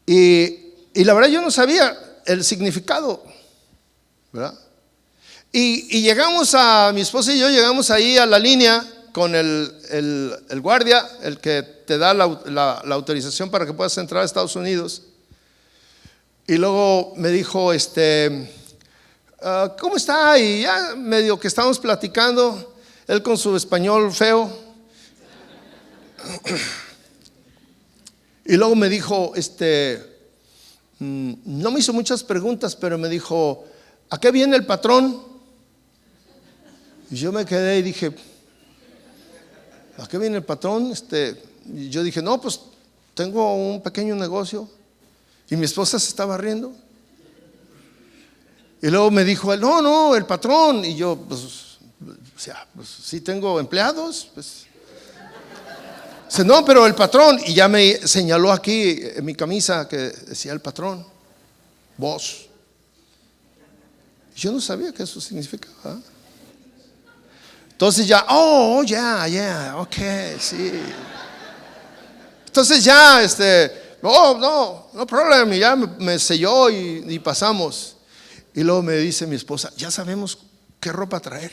Y la verdad yo no sabía el significado, ¿verdad? Y llegamos mi esposa y yo llegamos ahí a la línea con el guardia, el que te da la autorización para que puedas entrar a Estados Unidos. Y luego me dijo, ¿cómo está? Y ya medio que estábamos platicando, él con su español feo. Y luego me dijo, no me hizo muchas preguntas, pero me dijo, ¿a qué viene el patrón? Y yo me quedé y dije, ¿a qué viene el patrón? Y yo dije, no, pues tengo un pequeño negocio. Y mi esposa se estaba riendo. Y luego me dijo, no, el patrón. Y yo, pues sí tengo empleados, pues. Dice, no, pero el patrón. Y ya me señaló aquí en mi camisa que decía el patrón, Boss. Yo no sabía que eso significaba. Entonces ya, ok, sí. Entonces ya, no problem. Y ya me selló y pasamos. Y luego me dice mi esposa, ya sabemos qué ropa traer.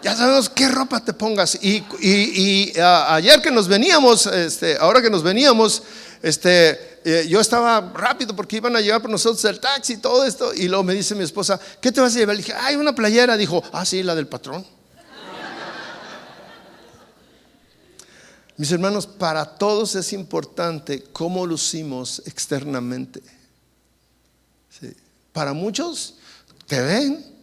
Ya sabemos qué ropa te pongas. Y ayer que nos veníamos, ahora que nos veníamos, yo estaba rápido porque iban a llegar por nosotros el taxi y todo esto. Y luego me dice mi esposa, ¿qué te vas a llevar? Le dije, una playera. Dijo, sí, la del patrón. Mis hermanos, para todos es importante cómo lucimos externamente. Sí. Para muchos te ven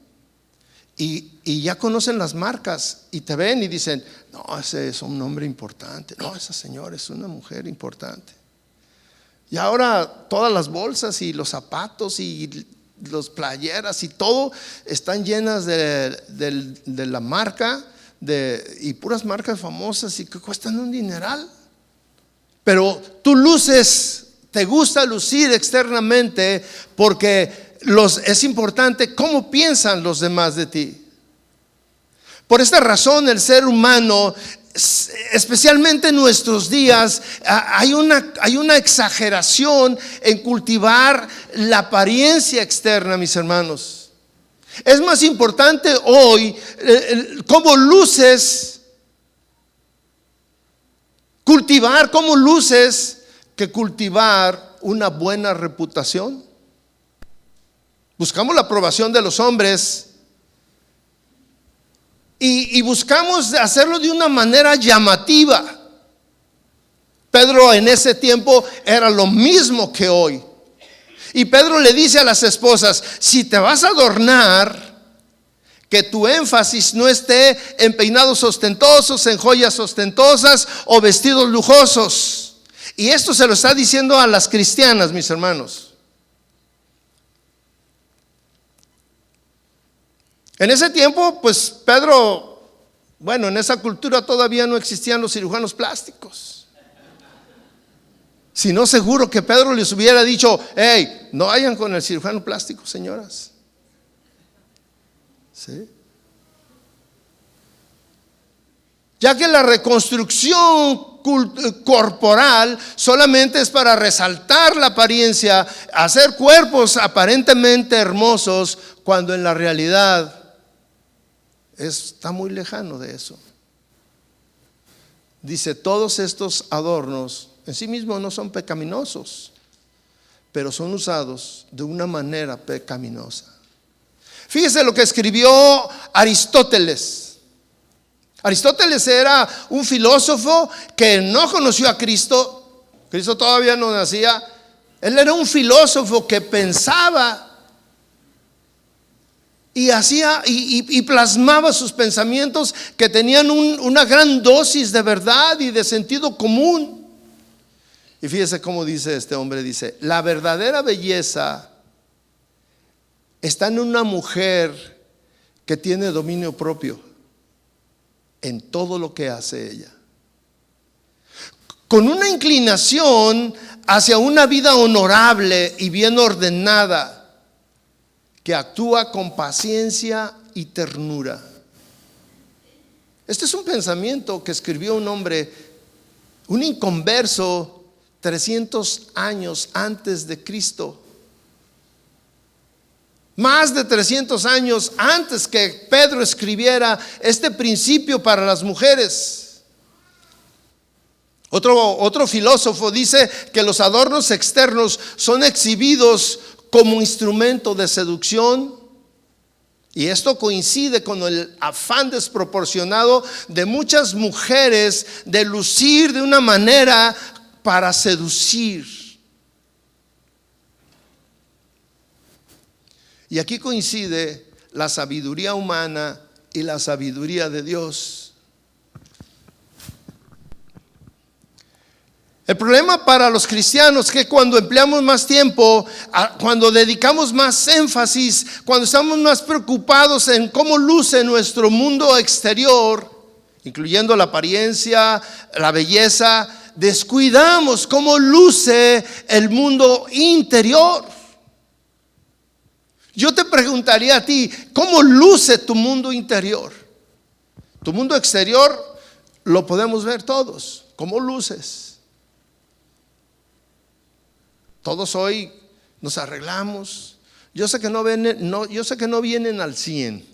y ya conocen las marcas y te ven y dicen, no, ese es un hombre importante, no, esa señora es una mujer importante. Y ahora todas las bolsas y los zapatos y las playeras y todo están llenas de la marca y puras marcas famosas y que cuestan un dineral. Pero tú luces, te gusta lucir externamente porque es importante cómo piensan los demás de ti. Por esta razón el ser humano, especialmente en nuestros días, hay una exageración en cultivar la apariencia externa, mis hermanos. Es más importante hoy cómo luces, cultivar cómo luces, que cultivar una buena reputación. Buscamos la aprobación de los hombres y buscamos hacerlo de una manera llamativa. Pedro en ese tiempo era lo mismo que hoy. Y Pedro le dice a las esposas, si te vas a adornar, que tu énfasis no esté en peinados ostentosos, en joyas ostentosas o vestidos lujosos. Y esto se lo está diciendo a las cristianas, mis hermanos. En ese tiempo, pues Pedro, bueno, en esa cultura todavía no existían los cirujanos plásticos. Si no, seguro que Pedro les hubiera dicho, hey, no vayan con el cirujano plástico, señoras. ¿Sí? Ya que la reconstrucción corporal solamente es para resaltar la apariencia, hacer cuerpos aparentemente hermosos, cuando en la realidad está muy lejano de eso. Dice, todos estos adornos en sí mismos no son pecaminosos, pero son usados de una manera pecaminosa. Fíjese lo que escribió Aristóteles. Aristóteles era un filósofo que no conoció a Cristo. Cristo todavía no nacía. Él era un filósofo que pensaba y hacía y plasmaba sus pensamientos, que tenían una gran dosis de verdad y de sentido común. Y fíjese cómo dice este hombre, dice, la verdadera belleza está en una mujer que tiene dominio propio en todo lo que hace ella, con una inclinación hacia una vida honorable y bien ordenada, que actúa con paciencia y ternura. Este es un pensamiento que escribió un hombre, un inconverso, 300 años antes de Cristo. Más de 300 años antes que Pedro escribiera este principio para las mujeres. Otro filósofo dice que los adornos externos son exhibidos como instrumento de seducción, y esto coincide con el afán desproporcionado de muchas mujeres de lucir de una manera para seducir. Y aquí coincide la sabiduría humana y la sabiduría de Dios. El problema para los cristianos es que cuando empleamos más tiempo, cuando dedicamos más énfasis, cuando estamos más preocupados en cómo luce nuestro mundo exterior, incluyendo la apariencia, la belleza, descuidamos cómo luce el mundo interior. Yo te preguntaría a ti, ¿cómo luce tu mundo interior? Tu mundo exterior lo podemos ver todos. ¿Cómo luces? Todos hoy nos arreglamos. Yo sé que no vienen al 100.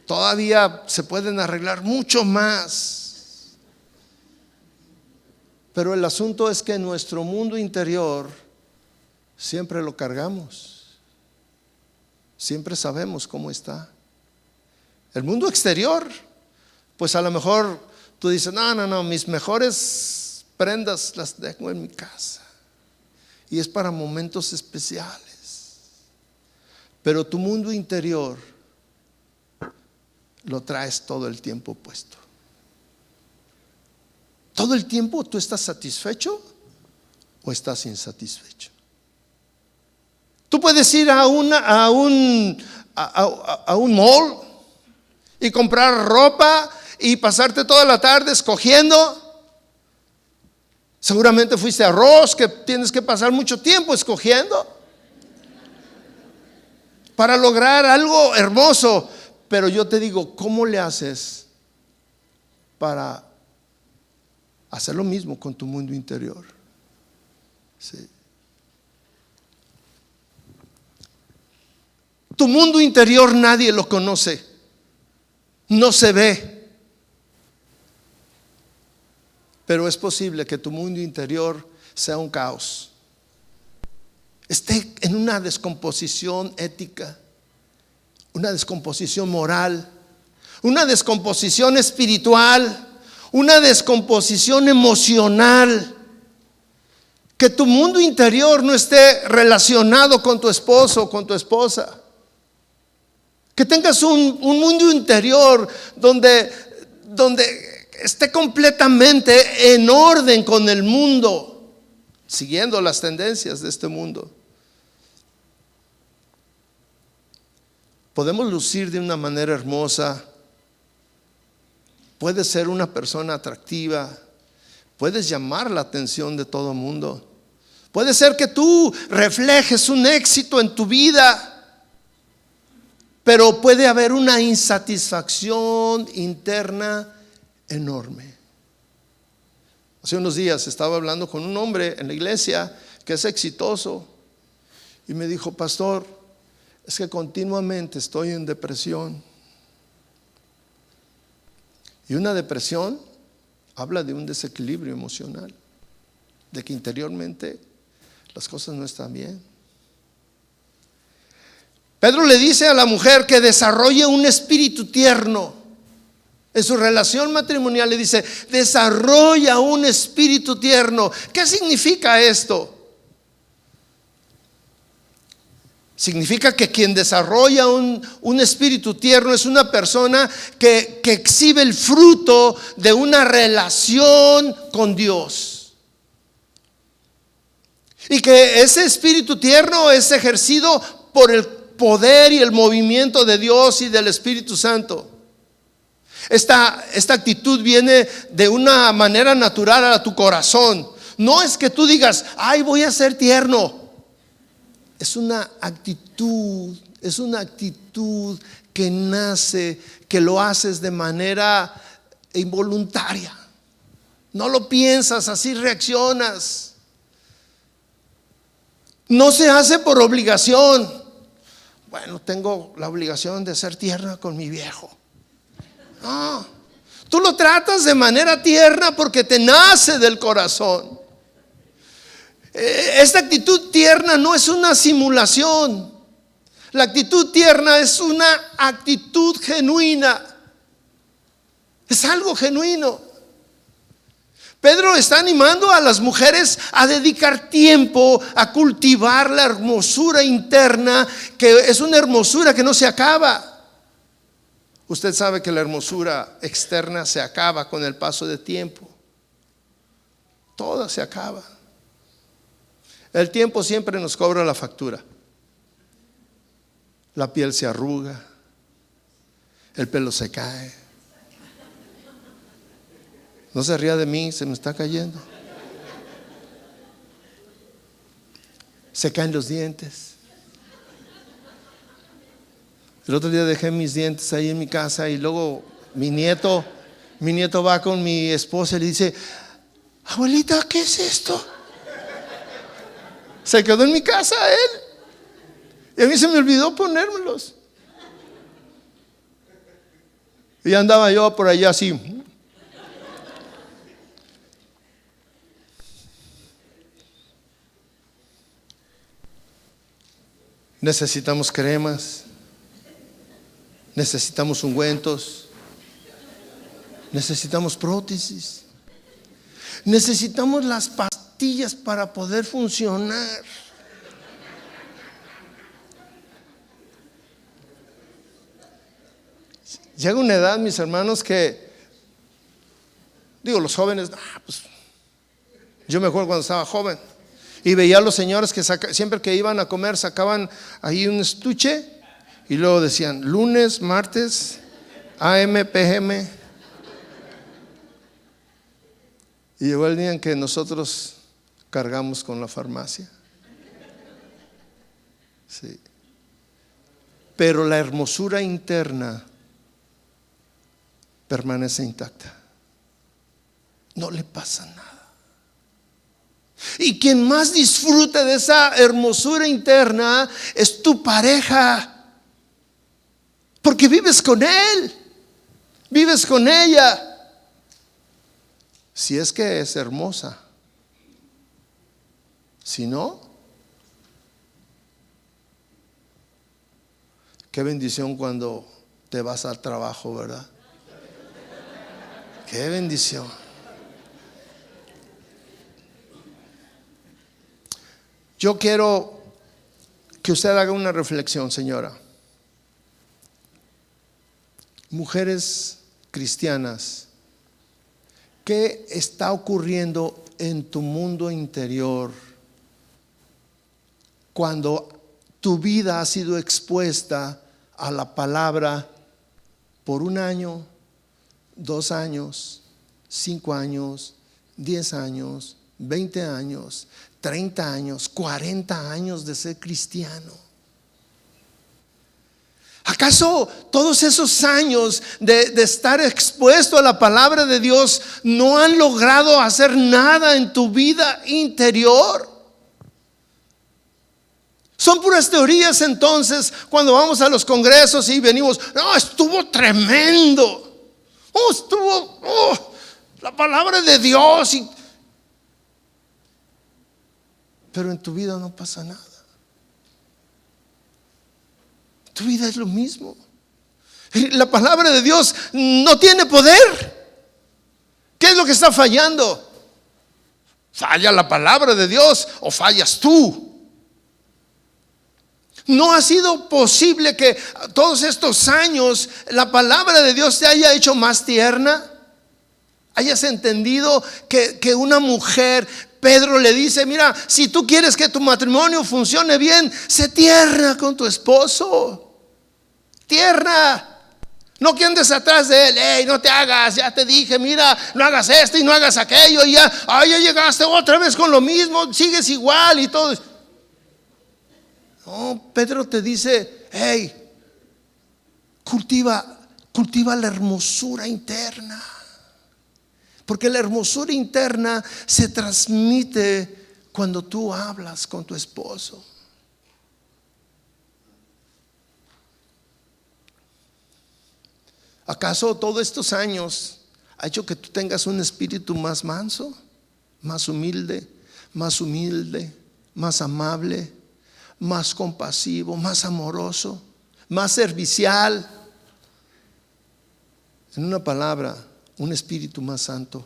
Todavía se pueden arreglar mucho más. Pero el asunto es que nuestro mundo interior siempre lo cargamos. Siempre sabemos cómo está. El mundo exterior pues a lo mejor tú dices, no, mis mejores prendas las dejo en mi casa. Y es para momentos especiales. Pero tu mundo interior lo traes todo el tiempo puesto. ¿Todo el tiempo tú estás satisfecho o estás insatisfecho? Tú puedes ir a un mall y comprar ropa y pasarte toda la tarde escogiendo. Seguramente fuiste a Ross, que tienes que pasar mucho tiempo escogiendo para lograr algo hermoso. Pero yo te digo, ¿cómo le haces para hacer lo mismo con tu mundo interior? Sí. Tu mundo interior nadie lo conoce, no se ve, pero es posible que tu mundo interior sea un caos, esté en una descomposición ética, una descomposición moral, una descomposición espiritual, una descomposición emocional. Que tu mundo interior no esté relacionado con tu esposo o con tu esposa. Que tengas un mundo interior donde esté completamente en orden con el mundo, siguiendo las tendencias de este mundo. Podemos lucir de una manera hermosa. Puedes ser una persona atractiva. Puedes llamar la atención de todo el mundo. Puede ser que tú reflejes un éxito en tu vida, pero puede haber una insatisfacción interna enorme. Hace unos días estaba hablando con un hombre en la iglesia que es exitoso y me dijo, pastor, es que continuamente estoy en depresión. Y una depresión habla de un desequilibrio emocional, de que interiormente las cosas no están bien. Pedro le dice a la mujer que desarrolle un espíritu tierno. En su relación matrimonial le dice, desarrolla un espíritu tierno. ¿Qué significa esto? Significa que quien desarrolla un espíritu tierno es una persona que exhibe el fruto de una relación con Dios. Y que ese espíritu tierno es ejercido por el poder y el movimiento de Dios y del Espíritu Santo. Esta actitud viene de una manera natural a tu corazón. No es que tú digas, ay, voy a ser tierno. Es una actitud que nace, que lo haces de manera involuntaria. No lo piensas, así reaccionas. No se hace por obligación. Bueno, tengo la obligación de ser tierna con mi viejo. No, tú lo tratas de manera tierna porque te nace del corazón. Esta actitud tierna no es una simulación. La actitud tierna es una actitud genuina. Es algo genuino. Pedro está animando a las mujeres a dedicar tiempo a cultivar la hermosura interna, que es una hermosura que no se acaba. Usted sabe que la hermosura externa se acaba con el paso del tiempo. Toda se acaba. El tiempo siempre nos cobra la factura. La piel se arruga, el pelo se cae. No se ría de mí, se me está cayendo. Se caen los dientes. El otro día dejé mis dientes ahí en mi casa y luego mi nieto va con mi esposa y le dice, abuelita, ¿qué es esto? Se quedó en mi casa él y a mí se me olvidó ponérmelos. Y andaba yo por allá así. Necesitamos cremas, necesitamos ungüentos, Necesitamos prótesis. Necesitamos las pastillas para poder funcionar. Llega una edad, mis hermanos, que digo, los jóvenes, pues, yo me acuerdo cuando estaba joven y veía a los señores que siempre que iban a comer sacaban ahí un estuche y luego decían lunes, martes, AM, PM. Y llegó el día en que nosotros cargamos con la farmacia. Sí. Pero la hermosura interna permanece intacta. No le pasa nada. Y quien más disfruta de esa hermosura interna es tu pareja. Porque vives con él, vives con ella. Si es que es hermosa. Si no, qué bendición cuando te vas al trabajo, ¿verdad? Qué bendición. Yo quiero que usted haga una reflexión, señora. Mujeres cristianas, ¿qué está ocurriendo en tu mundo interior cuando tu vida ha sido expuesta a la palabra por 1 año, 2 años, 5 años, 10 años, 20 años, 30 años, 40 años de ser cristiano? ¿Acaso todos esos años de estar expuesto a la palabra de Dios no han logrado hacer nada en tu vida interior? Son puras teorías entonces cuando vamos a los congresos y venimos, no, estuvo tremendo, la palabra de Dios, pero en tu vida no pasa nada. Tu vida es lo mismo. La palabra de Dios no tiene poder. ¿Qué es lo que está fallando? ¿Falla la palabra de Dios o fallas tú? No ha sido posible que todos estos años la palabra de Dios te haya hecho más tierna. Hayas entendido que una mujer, Pedro le dice, mira, si tú quieres que tu matrimonio funcione bien, sé tierna con tu esposo. Tierna. No que andes atrás de él, hey, no te hagas, ya te dije, mira, no hagas esto y no hagas aquello, y ya llegaste otra vez con lo mismo, sigues igual y todo. No, Pedro te dice, hey, cultiva la hermosura interna. Porque la hermosura interna se transmite cuando tú hablas con tu esposo. ¿Acaso todos estos años ha hecho que tú tengas un espíritu más manso, más humilde, más amable, más compasivo, más amoroso, más servicial? En una palabra, un espíritu más santo,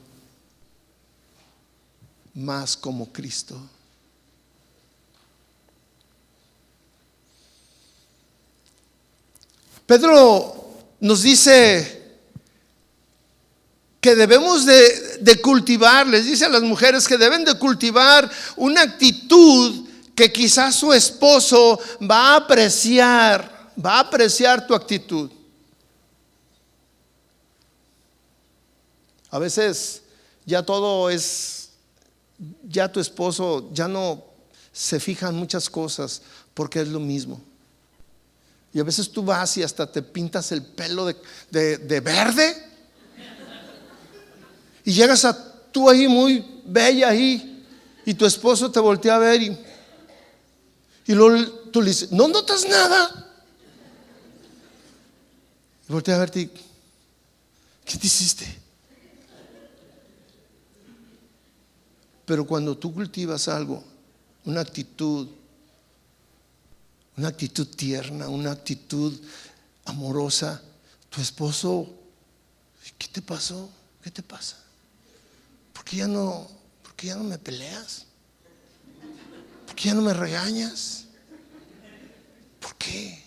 más como Cristo. Pedro nos dice que debemos de cultivar, les dice a las mujeres que deben de cultivar una actitud que quizás su esposo va a apreciar tu actitud. A veces ya todo es, ya tu esposo ya no se fija en muchas cosas porque es lo mismo. Y a veces tú vas y hasta te pintas el pelo de verde. Y llegas tú ahí muy bella ahí y tu esposo te voltea a ver y luego tú le dices, ¿no notas nada? Y voltea a verte y, ¿qué te hiciste? Pero cuando tú cultivas algo, una actitud tierna, una actitud amorosa, tu esposo ¿Qué te pasó? ¿Qué te pasa? ¿Por qué ya no me peleas? ¿Por qué ya no me regañas? ¿Por qué?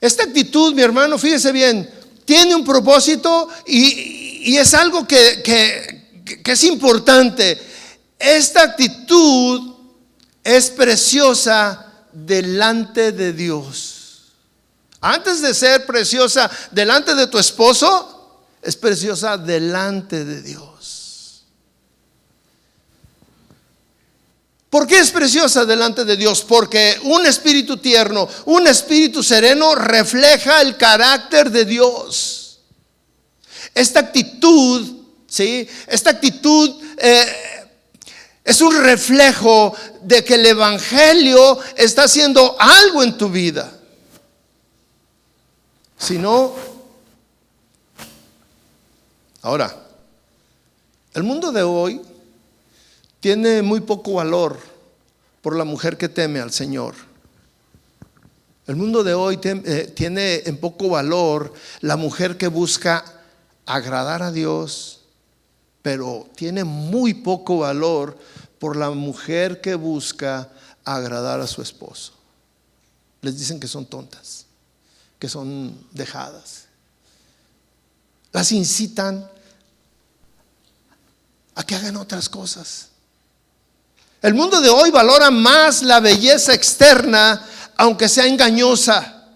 Esta actitud, mi hermano, fíjese bien, tiene un propósito y es algo que es importante. Esta actitud es preciosa delante de Dios. Antes de ser preciosa delante de tu esposo, es preciosa delante de Dios. ¿Por qué es preciosa delante de Dios? Porque un espíritu tierno, un espíritu sereno refleja el carácter de Dios. Esta actitud, ¿sí? Esta actitud es un reflejo de que el evangelio está haciendo algo en tu vida. Si no, ahora, el mundo de hoy tiene muy poco valor por la mujer que teme al Señor. El mundo de hoy tiene en poco valor la mujer que busca agradar a Dios, pero tiene muy poco valor por la mujer que busca agradar a su esposo. Les dicen que son tontas, que son dejadas. Las incitan a que hagan otras cosas. El mundo de hoy valora más la belleza externa, aunque sea engañosa,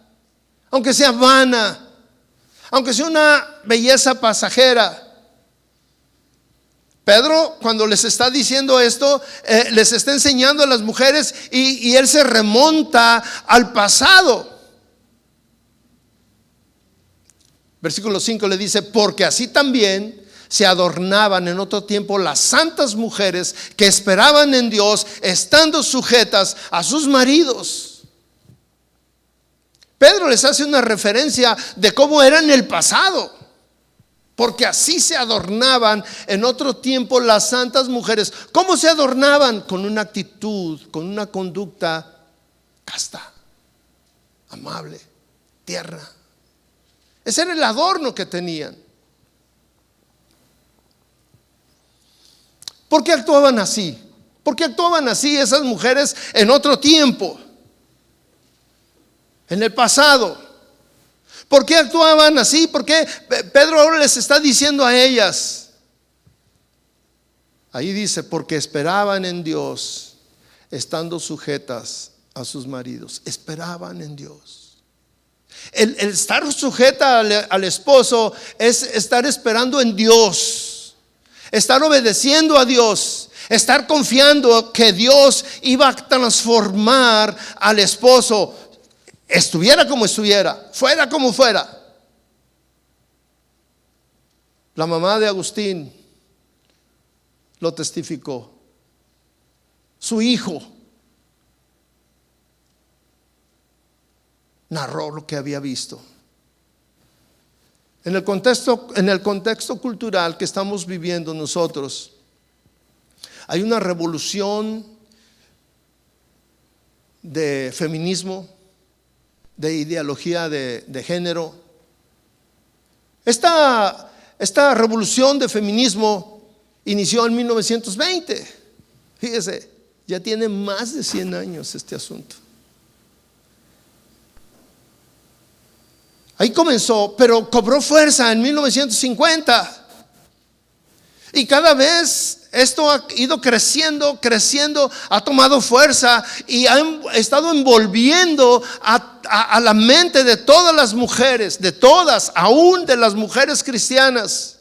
aunque sea vana, aunque sea una belleza pasajera. Pedro, cuando les está diciendo esto, les está enseñando a las mujeres y él se remonta al pasado. Versículo 5 le dice: porque así también se adornaban en otro tiempo las santas mujeres que esperaban en Dios, estando sujetas a sus maridos. Pedro les hace una referencia de cómo era en el pasado. Porque así se adornaban en otro tiempo las santas mujeres. ¿Cómo se adornaban? Con una actitud, con una conducta casta, amable, tierna. Ese era el adorno que tenían. ¿Por qué actuaban así? ¿Por qué actuaban así esas mujeres en otro tiempo? En el pasado. ¿Por qué actuaban así? ¿Por qué Pedro ahora les está diciendo a ellas? Ahí dice: porque esperaban en Dios, estando sujetas a sus maridos. Esperaban en Dios. El estar sujeta al esposo es estar esperando en Dios, estar obedeciendo a Dios, estar confiando que Dios iba a transformar al esposo, estuviera como estuviera, fuera como fuera. La mamá de Agustín lo testificó. Su hijo narró lo que había visto. En el contexto cultural que estamos viviendo nosotros, hay una revolución de feminismo, de ideología de género. Esta revolución de feminismo inició en 1920. Fíjese, ya tiene más de 100 años este asunto. Ahí comenzó, pero cobró fuerza en 1950. Y cada vez esto ha ido creciendo, ha tomado fuerza y ha estado envolviendo a la mente de todas las mujeres, de todas, aún de las mujeres cristianas.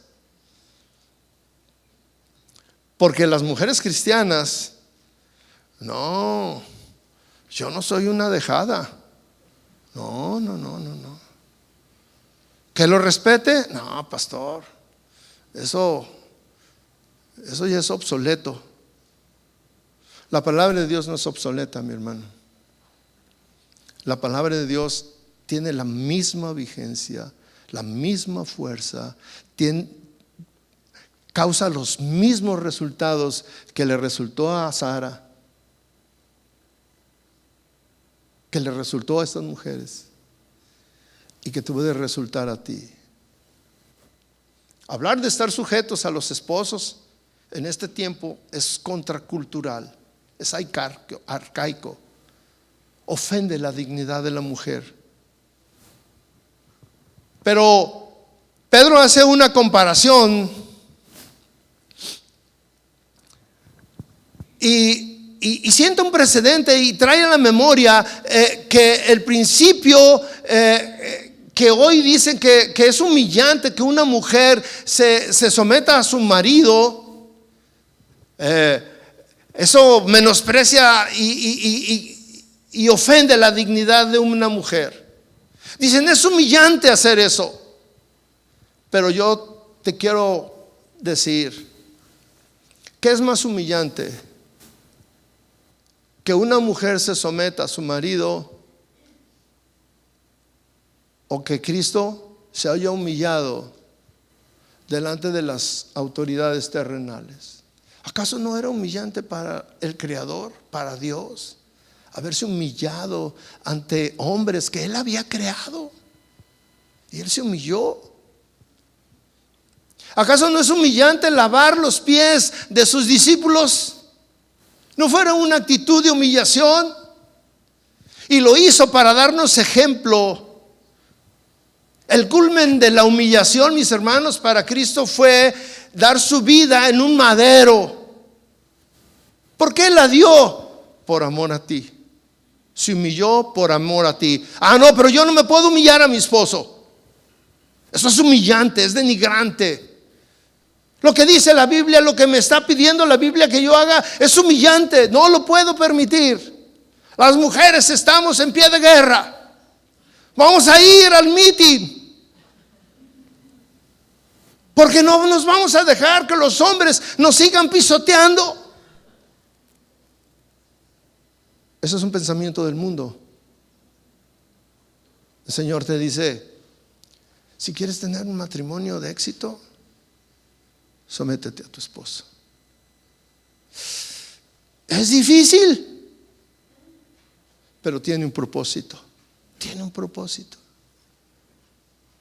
Porque las mujeres cristianas, no, yo no soy una dejada. No. ¿Que lo respete? No, pastor, eso ya es obsoleto. La palabra de Dios no es obsoleta, mi hermano. La palabra de Dios tiene la misma vigencia, la misma fuerza, causa los mismos resultados que le resultó a Sara, que le resultó a estas mujeres. y que te puede resultar a ti. Hablar de estar sujetos a los esposos en este tiempo es contracultural, es arcaico, ofende la dignidad de la mujer. Pero Pedro hace una comparación y siente un precedente y trae a la memoria que el principio que hoy dicen que es humillante que una mujer se someta a su marido, eso menosprecia y ofende la dignidad de una mujer. Dicen, es humillante hacer eso. Pero yo te quiero decir, ¿qué es más humillante? Que una mujer se someta a su marido, o que Cristo se haya humillado delante de las autoridades terrenales. ¿Acaso no era humillante para el Creador, para Dios, haberse humillado ante hombres que Él había creado? Y Él se humilló. ¿Acaso no es humillante lavar los pies de sus discípulos? ¿No fuera una actitud de humillación? Y lo hizo para darnos ejemplo. El culmen de la humillación, mis hermanos, para Cristo fue dar su vida en un madero. ¿Por qué la dio? Por amor a ti. Se humilló por amor a ti. No, pero yo no me puedo humillar a mi esposo. Eso es humillante, es denigrante. Lo que dice la Biblia, lo que me está pidiendo la Biblia que yo haga, es humillante. No lo puedo permitir. Las mujeres estamos en pie de guerra. Vamos a ir al meeting. Porque no nos vamos a dejar que los hombres nos sigan pisoteando. Eso es un pensamiento del mundo. El Señor te dice, si quieres tener un matrimonio de éxito, sométete a tu esposo. Es difícil, pero tiene un propósito. Tiene un propósito.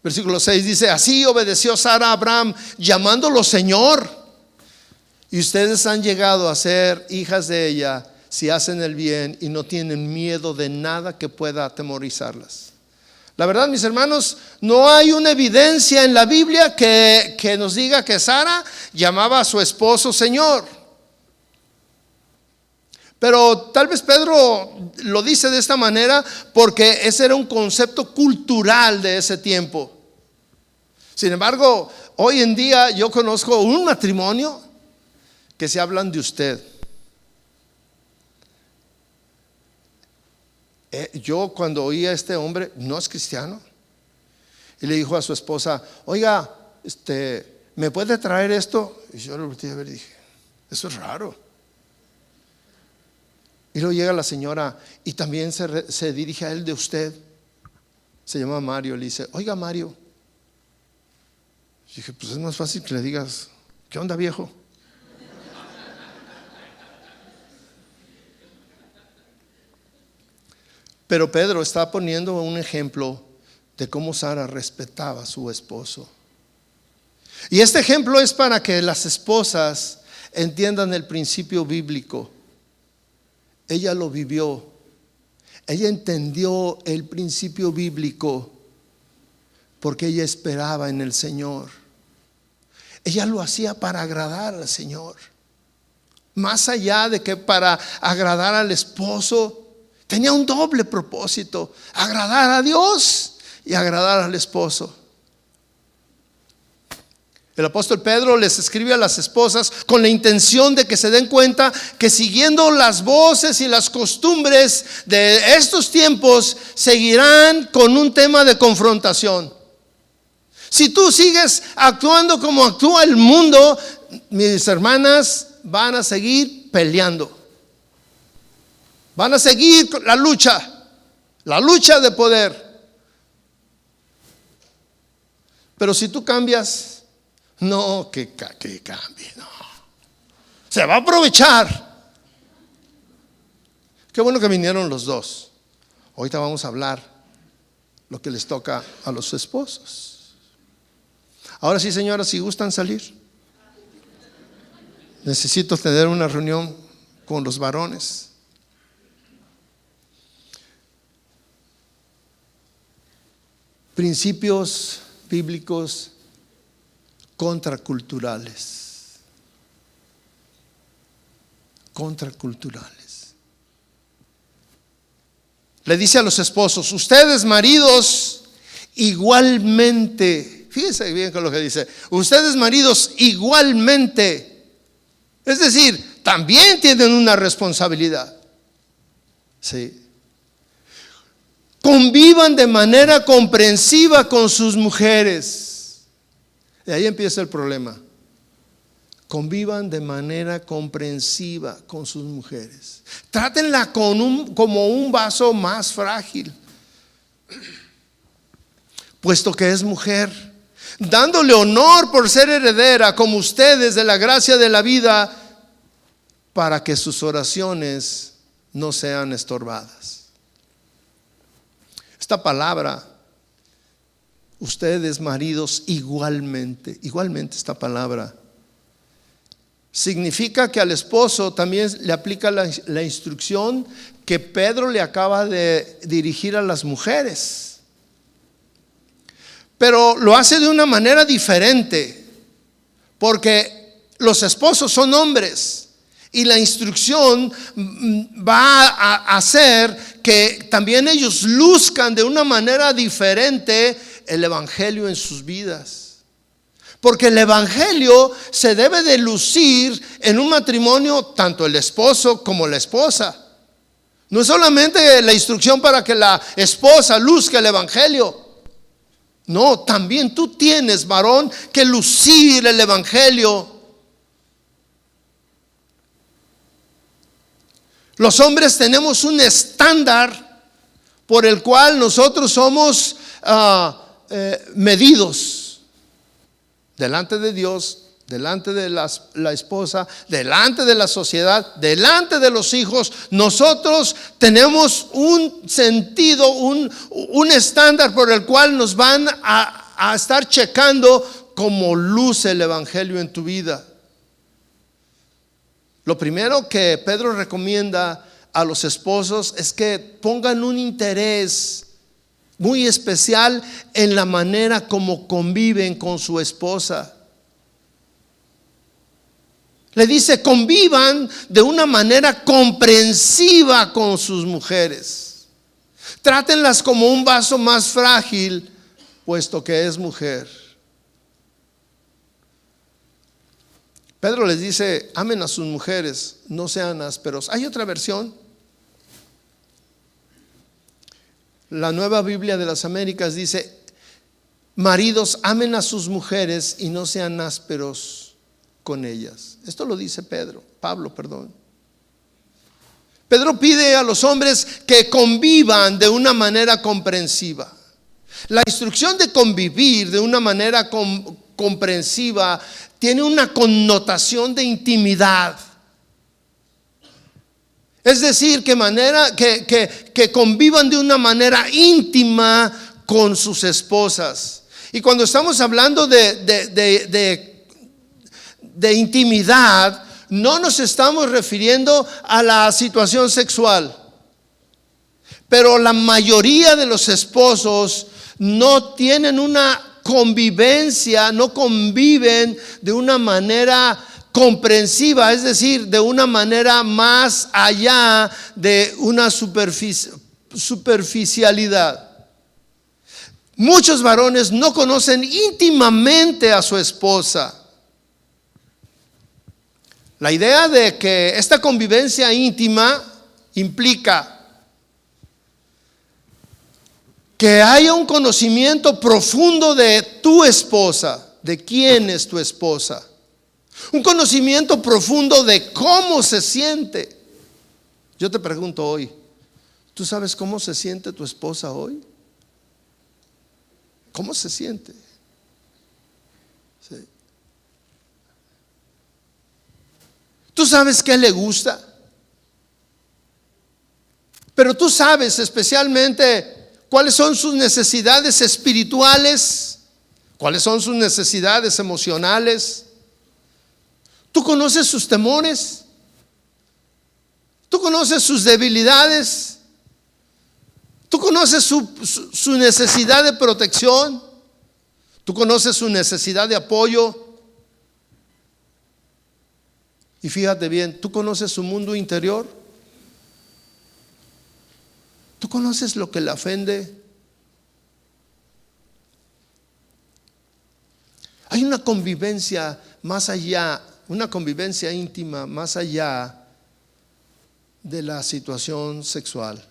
Versículo 6 dice, así obedeció Sara a Abraham, llamándolo Señor. Y ustedes han llegado a ser hijas de ella si hacen el bien y no tienen miedo de nada que pueda atemorizarlas. La verdad, mis hermanos, no hay una evidencia en la Biblia que nos diga que Sara llamaba a su esposo Señor. Pero tal vez Pedro lo dice de esta manera porque ese era un concepto cultural de ese tiempo. Sin embargo, hoy en día yo conozco un matrimonio que se hablan de usted. Yo cuando oí a este hombre, no es cristiano, y le dijo a su esposa, oiga, ¿me puede traer esto? Y yo lo volteé a ver y dije, eso es raro. Y luego llega la señora y también se dirige a él de usted. Se llama Mario, le dice, oiga Mario. Y dije, pues es más fácil que le digas, ¿qué onda viejo? Pero Pedro está poniendo un ejemplo de cómo Sara respetaba a su esposo. Y este ejemplo es para que las esposas entiendan el principio bíblico. Ella lo vivió. Ella entendió el principio bíblico porque ella esperaba en el Señor. Ella lo hacía para agradar al Señor. Más allá de que para agradar al esposo, tenía un doble propósito: agradar a Dios y agradar al esposo. El apóstol Pedro les escribe a las esposas con la intención de que se den cuenta que siguiendo las voces y las costumbres de estos tiempos seguirán con un tema de confrontación. Si tú sigues actuando como actúa el mundo, mis hermanas, van a seguir peleando. Van a seguir la lucha de poder. Pero si tú cambias, no, que cambie, no. Se va a aprovechar. Qué bueno que vinieron los dos. Ahorita vamos a hablar lo que les toca a los esposos. Ahora sí, señoras, si gustan salir, necesito tener una reunión con los varones. Principios bíblicos contraculturales. Le dice a los esposos: ustedes, maridos, igualmente, fíjense bien con lo que dice, ustedes, maridos, igualmente, es decir, también tienen una responsabilidad. Sí. Convivan de manera comprensiva con sus mujeres. Y ahí empieza el problema. Convivan de manera comprensiva con sus mujeres. Trátenla como un vaso más frágil, puesto que es mujer, dándole honor por ser heredera como ustedes de la gracia de la vida, para que sus oraciones no sean estorbadas. Esta palabra, ustedes maridos igualmente esta palabra significa que al esposo también le aplica la instrucción que Pedro le acaba de dirigir a las mujeres, pero lo hace de una manera diferente, porque los esposos son hombres y la instrucción va a hacer que también ellos luzcan de una manera diferente el evangelio en sus vidas. Porque el evangelio se debe de lucir en un matrimonio, tanto el esposo como la esposa. No es solamente la instrucción para que la esposa luzca el evangelio. No, también tú tienes, varón, que lucir el evangelio. Los hombres tenemos un estándar por el cual nosotros somos medidos. Delante de Dios, delante de la esposa, delante de la sociedad, delante de los hijos, nosotros tenemos un sentido, un estándar por el cual nos van a estar checando cómo luce el evangelio en tu vida. Lo primero que Pedro recomienda a los esposos es que pongan un interés muy especial en la manera como conviven con su esposa. Le dice: convivan de una manera comprensiva con sus mujeres. Trátenlas como un vaso más frágil, puesto que es mujer. Pedro les dice: amen a sus mujeres, no sean ásperos. Hay otra versión. La Nueva Biblia de las Américas dice: maridos, amen a sus mujeres y no sean ásperos con ellas. Esto lo dice Pablo. Pedro pide a los hombres que convivan de una manera comprensiva. La instrucción de convivir de una manera comprensiva tiene una connotación de intimidad. Es decir, que convivan de una manera íntima con sus esposas. Y cuando estamos hablando de intimidad, no nos estamos refiriendo a la situación sexual. Pero la mayoría de los esposos no tienen una convivencia, no conviven de una manera comprensiva, es decir, de una manera más allá de una superficialidad. Muchos varones no conocen íntimamente a su esposa. La idea de que esta convivencia íntima implica que haya un conocimiento profundo de tu esposa, de quién es tu esposa. Un conocimiento profundo de cómo se siente. Yo te pregunto hoy, ¿tú sabes cómo se siente tu esposa hoy? ¿Cómo se siente? Sí. ¿Tú sabes qué le gusta? Pero tú sabes especialmente cuáles son sus necesidades espirituales, cuáles son sus necesidades emocionales. Tú conoces sus temores, tú conoces sus debilidades, tú conoces su necesidad de protección, tú conoces su necesidad de apoyo. Y fíjate bien, tú conoces su mundo interior, tú conoces lo que le ofende. Hay una convivencia más allá, una convivencia íntima más allá de la situación sexual.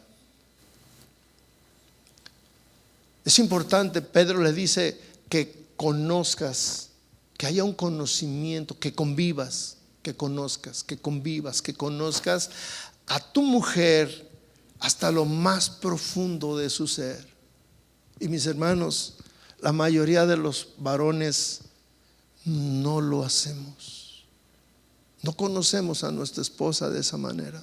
Es importante, Pedro le dice que conozcas, que haya un conocimiento, que convivas, que conozcas, que convivas, que conozcas a tu mujer hasta lo más profundo de su ser. Y mis hermanos, la mayoría de los varones no lo hacemos. No conocemos a nuestra esposa de esa manera.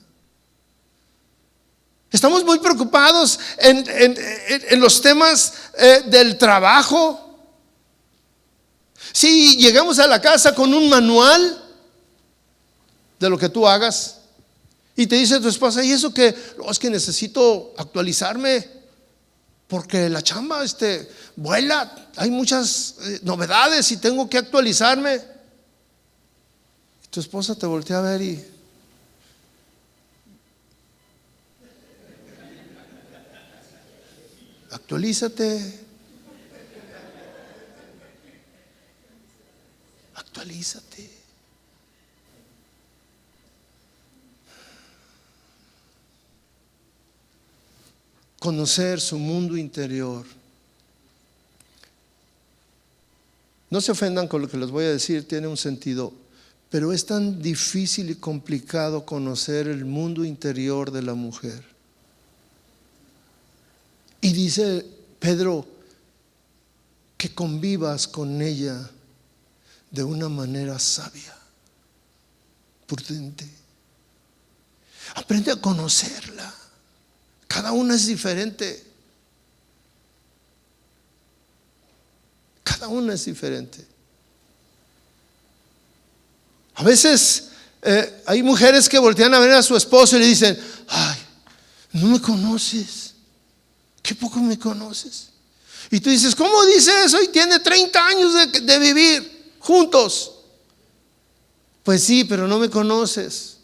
Estamos muy preocupados en los temas del trabajo. Si llegamos a la casa con un manual de lo que tú hagas y te dice tu esposa, ¿y eso qué? No, es que necesito actualizarme porque la chamba vuela, hay muchas novedades y tengo que actualizarme. Y tu esposa te voltea a ver y actualízate. Actualízate. Conocer su mundo interior. No se ofendan con lo que les voy a decir, tiene un sentido, pero es tan difícil y complicado conocer el mundo interior de la mujer. Y dice Pedro que convivas con ella de una manera sabia, prudente. Aprende a conocerla. Cada una es diferente. Cada una es diferente. A veces hay mujeres que voltean a ver a su esposo y le dicen, ay, no me conoces, qué poco me conoces. Y tú dices, ¿cómo dice eso? Y tiene 30 años de vivir juntos. Pues sí, pero no me conoces.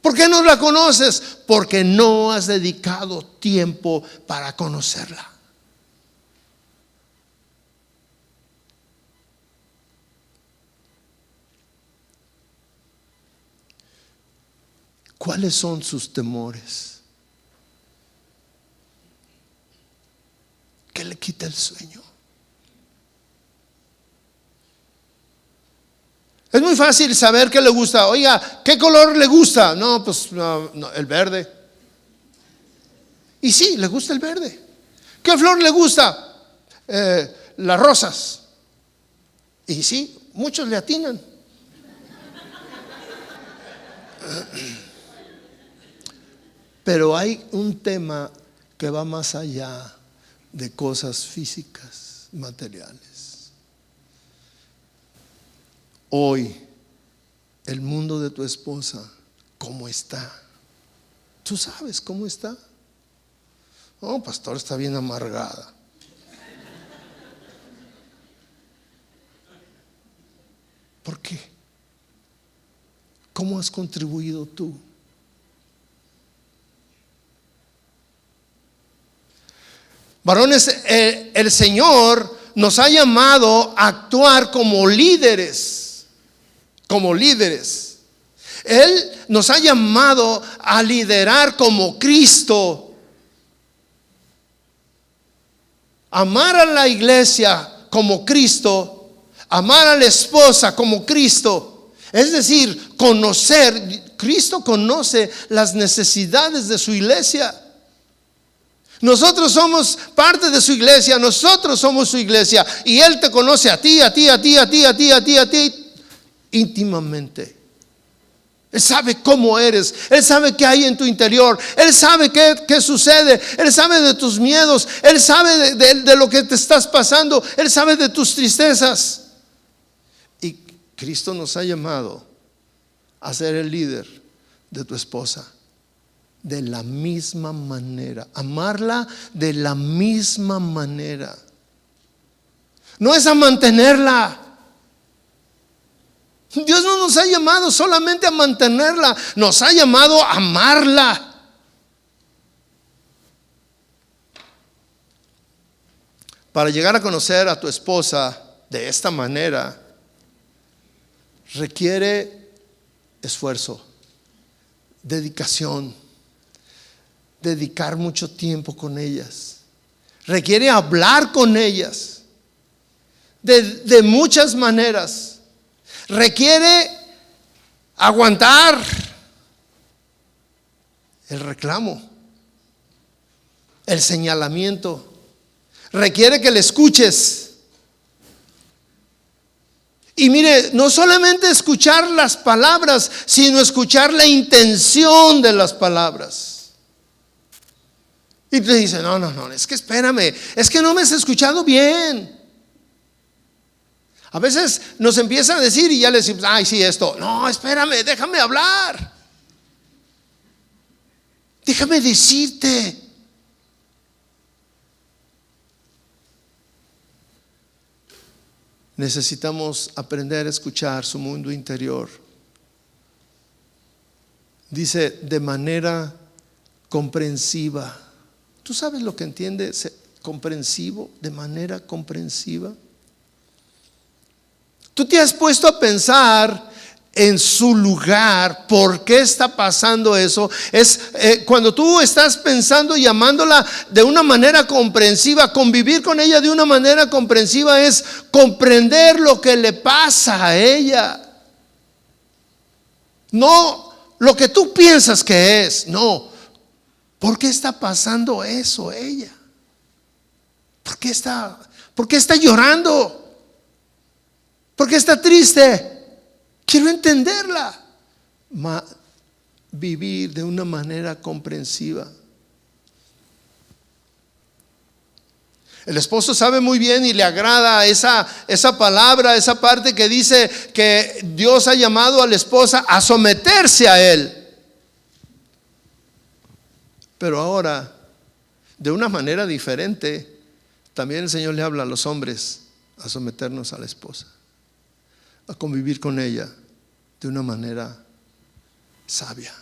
¿Por qué no la conoces? Porque no has dedicado tiempo para conocerla. ¿Cuáles son sus temores? ¿Qué le quita el sueño? Es muy fácil saber qué le gusta. Oiga, ¿qué color le gusta? No, pues no, el verde. Y sí, le gusta el verde. ¿Qué flor le gusta? Las rosas. Y sí, muchos le atinan. Pero hay un tema que va más allá de cosas físicas, materiales. Hoy, el mundo de tu esposa, ¿cómo está? ¿Tú sabes cómo está? Oh, pastor, está bien amargada. ¿Por qué? ¿Cómo has contribuido tú? Varones, el Señor nos ha llamado a actuar como líderes. Como líderes. Él nos ha llamado a liderar como Cristo. Amar a la iglesia como Cristo. Amar a la esposa como Cristo. Es decir, conocer. Cristo conoce las necesidades de su iglesia. Nosotros somos parte de su iglesia, nosotros somos su iglesia y Él te conoce a ti, íntimamente. Él sabe cómo eres. Él sabe qué hay en tu interior. Él sabe qué sucede. Él sabe de tus miedos. Él sabe de lo que te estás pasando. Él sabe de tus tristezas. Y Cristo nos ha llamado a ser el líder de tu esposa. De la misma manera. Amarla de la misma manera. No es a mantenerla. Dios no nos ha llamado solamente a mantenerla, nos ha llamado a amarla. Para llegar a conocer a tu esposa de esta manera, requiere esfuerzo, dedicación, dedicar mucho tiempo con ellas. Requiere hablar con ellas de muchas maneras. Requiere aguantar el reclamo, el señalamiento. Requiere que le escuches. Y mire, no solamente escuchar las palabras, sino escuchar la intención de las palabras. Y te dice, no, es que espérame, es que no me has escuchado bien. A veces nos empiezan a decir y ya le decimos, ay, sí, esto. No, espérame, déjame hablar. Déjame decirte. Necesitamos aprender a escuchar su mundo interior. Dice, de manera comprensiva. ¿Tú sabes lo que entiende comprensivo? De manera comprensiva. Tú te has puesto a pensar en su lugar, ¿por qué está pasando eso? Es cuando tú estás pensando y amándola de una manera comprensiva, convivir con ella de una manera comprensiva es comprender lo que le pasa a ella. No lo que tú piensas que es, no. ¿Por qué está pasando eso ella? ¿Por qué está llorando? ¿Por qué está triste? Quiero entenderla. Vivir de una manera comprensiva. El esposo sabe muy bien y le agrada esa palabra, esa parte que dice que Dios ha llamado a la esposa a someterse a él. Pero ahora, de una manera diferente, también el Señor le habla a los hombres a someternos a la esposa, a convivir con ella de una manera sabia.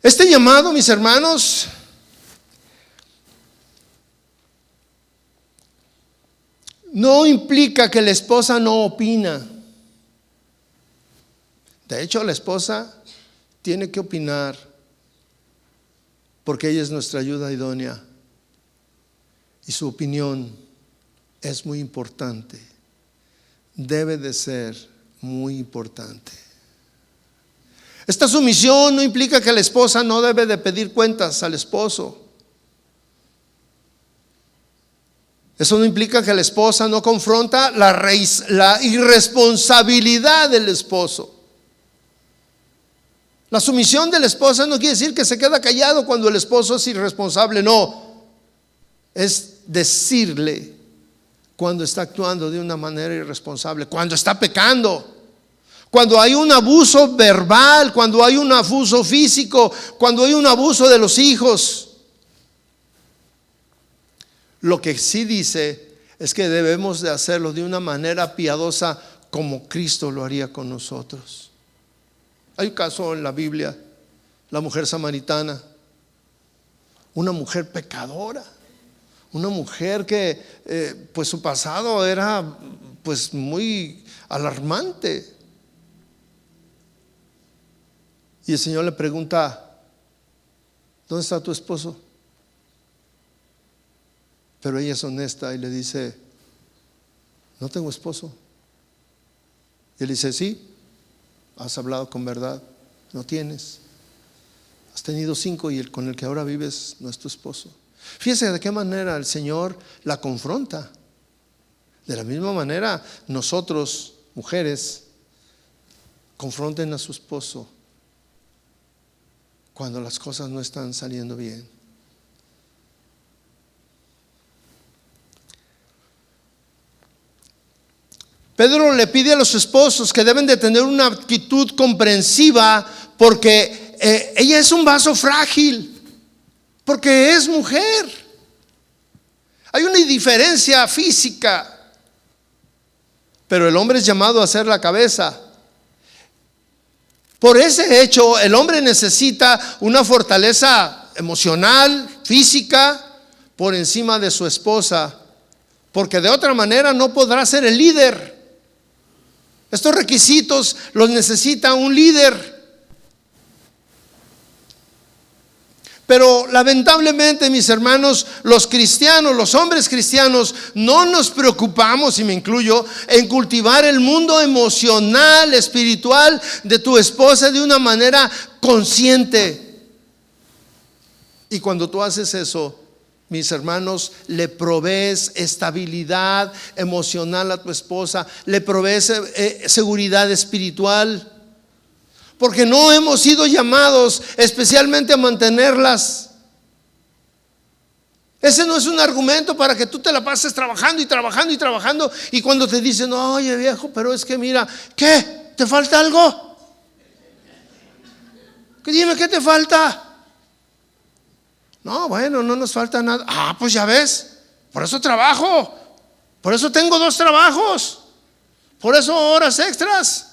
Este llamado, mis hermanos, no implica que la esposa no opina. De hecho, la esposa tiene que opinar porque ella es nuestra ayuda idónea. Y su opinión es muy importante. Debe de ser muy importante. Esta sumisión no implica que la esposa no debe de pedir cuentas al esposo. Eso no implica que la esposa no confronta la irresponsabilidad del esposo. La sumisión de la esposa no quiere decir que se queda callado cuando el esposo es irresponsable, no. Es decirle cuando está actuando de una manera irresponsable, cuando está pecando, cuando hay un abuso verbal, cuando hay un abuso físico, cuando hay un abuso de los hijos. Lo que sí dice es que debemos de hacerlo de una manera piadosa como Cristo lo haría con nosotros. Hay un caso en la Biblia, la mujer samaritana, una mujer pecadora. Una mujer que pues su pasado era pues muy alarmante. Y el Señor le pregunta, ¿dónde está tu esposo? Pero ella es honesta y le dice, no tengo esposo. Y él dice, sí, has hablado con verdad, no tienes. Has tenido 5 y el con el que ahora vives no es tu esposo. Fíjese de qué manera el Señor la confronta. De la misma manera, nosotros, mujeres, confronten a su esposo cuando las cosas no están saliendo bien. Pedro le pide a los esposos que deben de tener una actitud comprensiva porque ella es un vaso frágil, porque es mujer. Hay una diferencia física, pero el hombre es llamado a ser la cabeza. Por ese hecho, el hombre necesita una fortaleza emocional, física, por encima de su esposa, porque de otra manera no podrá ser el líder. Estos requisitos los necesita un líder. Pero lamentablemente, mis hermanos, los cristianos, los hombres cristianos, no nos preocupamos, y me incluyo, en cultivar el mundo emocional, espiritual de tu esposa de una manera consciente. Y cuando tú haces eso, mis hermanos, le provees estabilidad emocional a tu esposa, le provees seguridad espiritual. Porque no hemos sido llamados especialmente a mantenerlas. Ese no es un argumento para que tú te la pases trabajando y trabajando y trabajando, y cuando te dicen, oye viejo, pero es que mira, ¿qué? ¿Te falta algo? Dime, ¿qué te falta? No, bueno, no nos falta nada. Pues ya ves, por eso trabajo, por eso tengo 2 trabajos, por eso horas extras,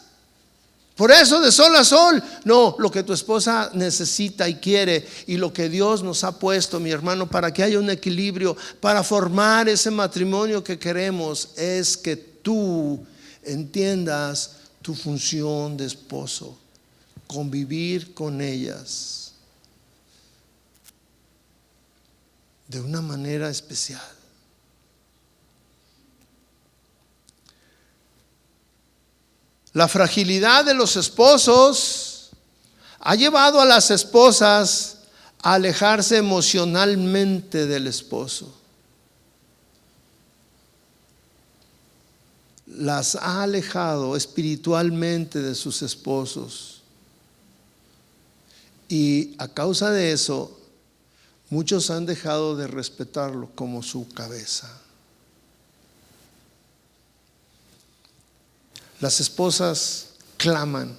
por eso de sol a sol. No, lo que tu esposa necesita y quiere, y lo que Dios nos ha puesto, mi hermano, para que haya un equilibrio, para formar ese matrimonio que queremos, es que tú entiendas tu función de esposo, convivir con ellas de una manera especial. La fragilidad de los esposos ha llevado a las esposas a alejarse emocionalmente del esposo. Las ha alejado espiritualmente de sus esposos. Y a causa de eso, muchos han dejado de respetarlo como su cabeza. Las esposas claman,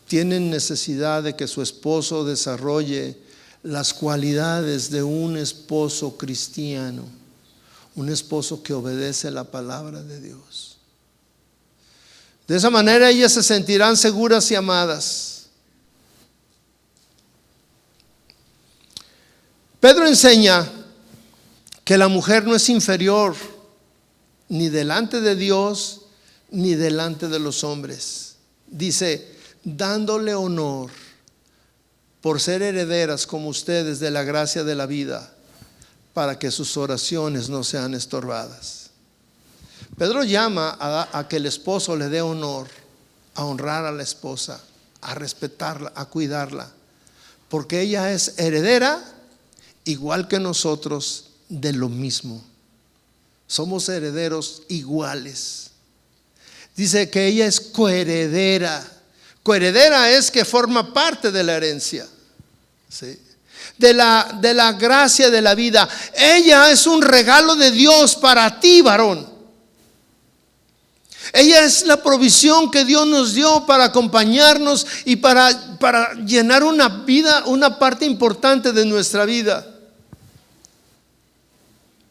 tienen necesidad de que su esposo desarrolle las cualidades de un esposo cristiano, un esposo que obedece la palabra de Dios. De esa manera ellas se sentirán seguras y amadas. Pedro enseña que la mujer no es inferior ni delante de Dios ni delante de los hombres. Dice, dándole honor por ser herederas como ustedes de la gracia de la vida, para que sus oraciones no sean estorbadas. Pedro llama a que el esposo le dé honor, a honrar a la esposa, a respetarla, a cuidarla, porque ella es heredera igual que nosotros de lo mismo. Somos herederos iguales. Dice que ella es coheredera. Coheredera es que forma parte de la herencia, ¿sí? de la gracia de la vida. Ella es un regalo de Dios para ti, varón. Ella es la provisión que Dios nos dio para acompañarnos y para llenar una vida, una parte importante de nuestra vida.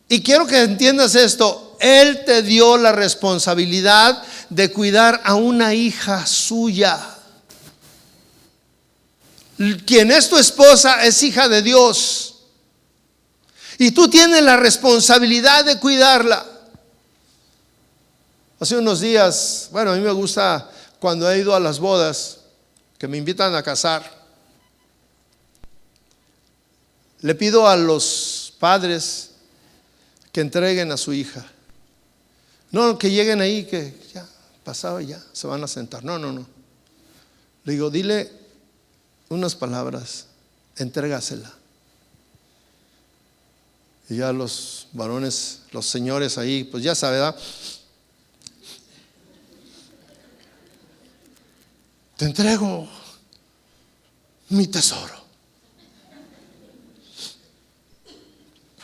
Y quiero que entiendas esto: Él te dio la responsabilidad de cuidar a una hija suya. Quien es tu esposa es hija de Dios, y tú tienes la responsabilidad de cuidarla. Hace unos días, a mí me gusta cuando he ido a las bodas que me invitan a casar, le pido a los padres que entreguen a su hija. No, que lleguen ahí, que ya pasado, ya se van a sentar. No. Le digo, dile unas palabras, entrégasela. Y ya los varones, los señores ahí, pues ya sabe, ¿verdad? Te entrego mi tesoro.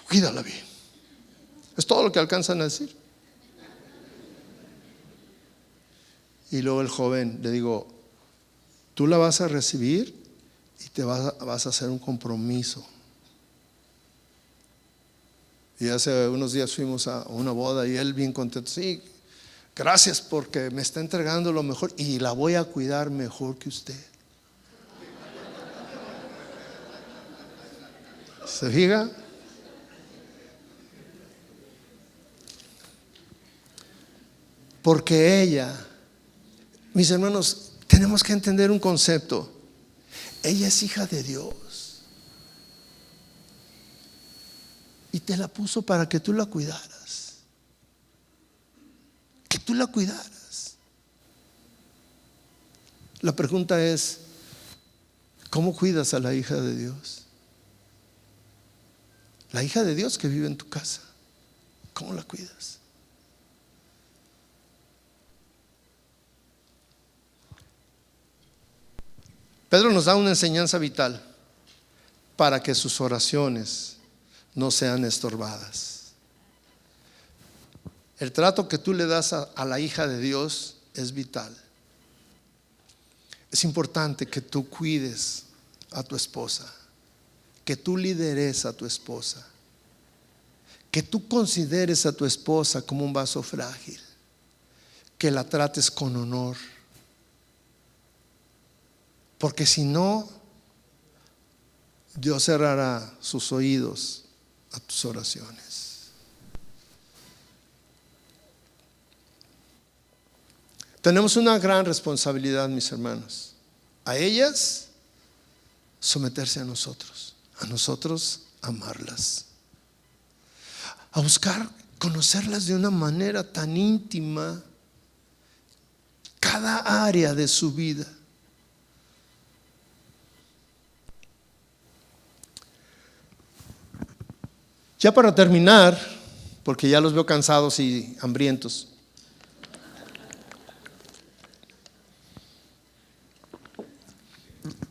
Cuídala bien. Es todo lo que alcanzan a decir. Y luego el joven, le digo, tú la vas a recibir y te vas a hacer un compromiso. Y hace unos días fuimos a una boda y él bien contento, sí, gracias porque me está entregando lo mejor y la voy a cuidar mejor que usted. ¿Se fija? Porque ella, mis hermanos, tenemos que entender un concepto. Ella es hija de Dios y te la puso para que tú la cuidaras. Que tú la cuidaras. La pregunta es, ¿cómo cuidas a la hija de Dios? La hija de Dios que vive en tu casa, ¿cómo la cuidas? Pedro nos da una enseñanza vital para que sus oraciones no sean estorbadas. El trato que tú le das a la hija de Dios es vital. Es importante que tú cuides a tu esposa, que tú lideres a tu esposa, que tú consideres a tu esposa como un vaso frágil, que la trates con honor. Porque si no, Dios cerrará sus oídos a tus oraciones. Tenemos una gran responsabilidad, mis hermanos. A ellas someterse a nosotros amarlas, a buscar conocerlas de una manera tan íntima, cada área de su vida. Ya para terminar, porque ya los veo cansados y hambrientos.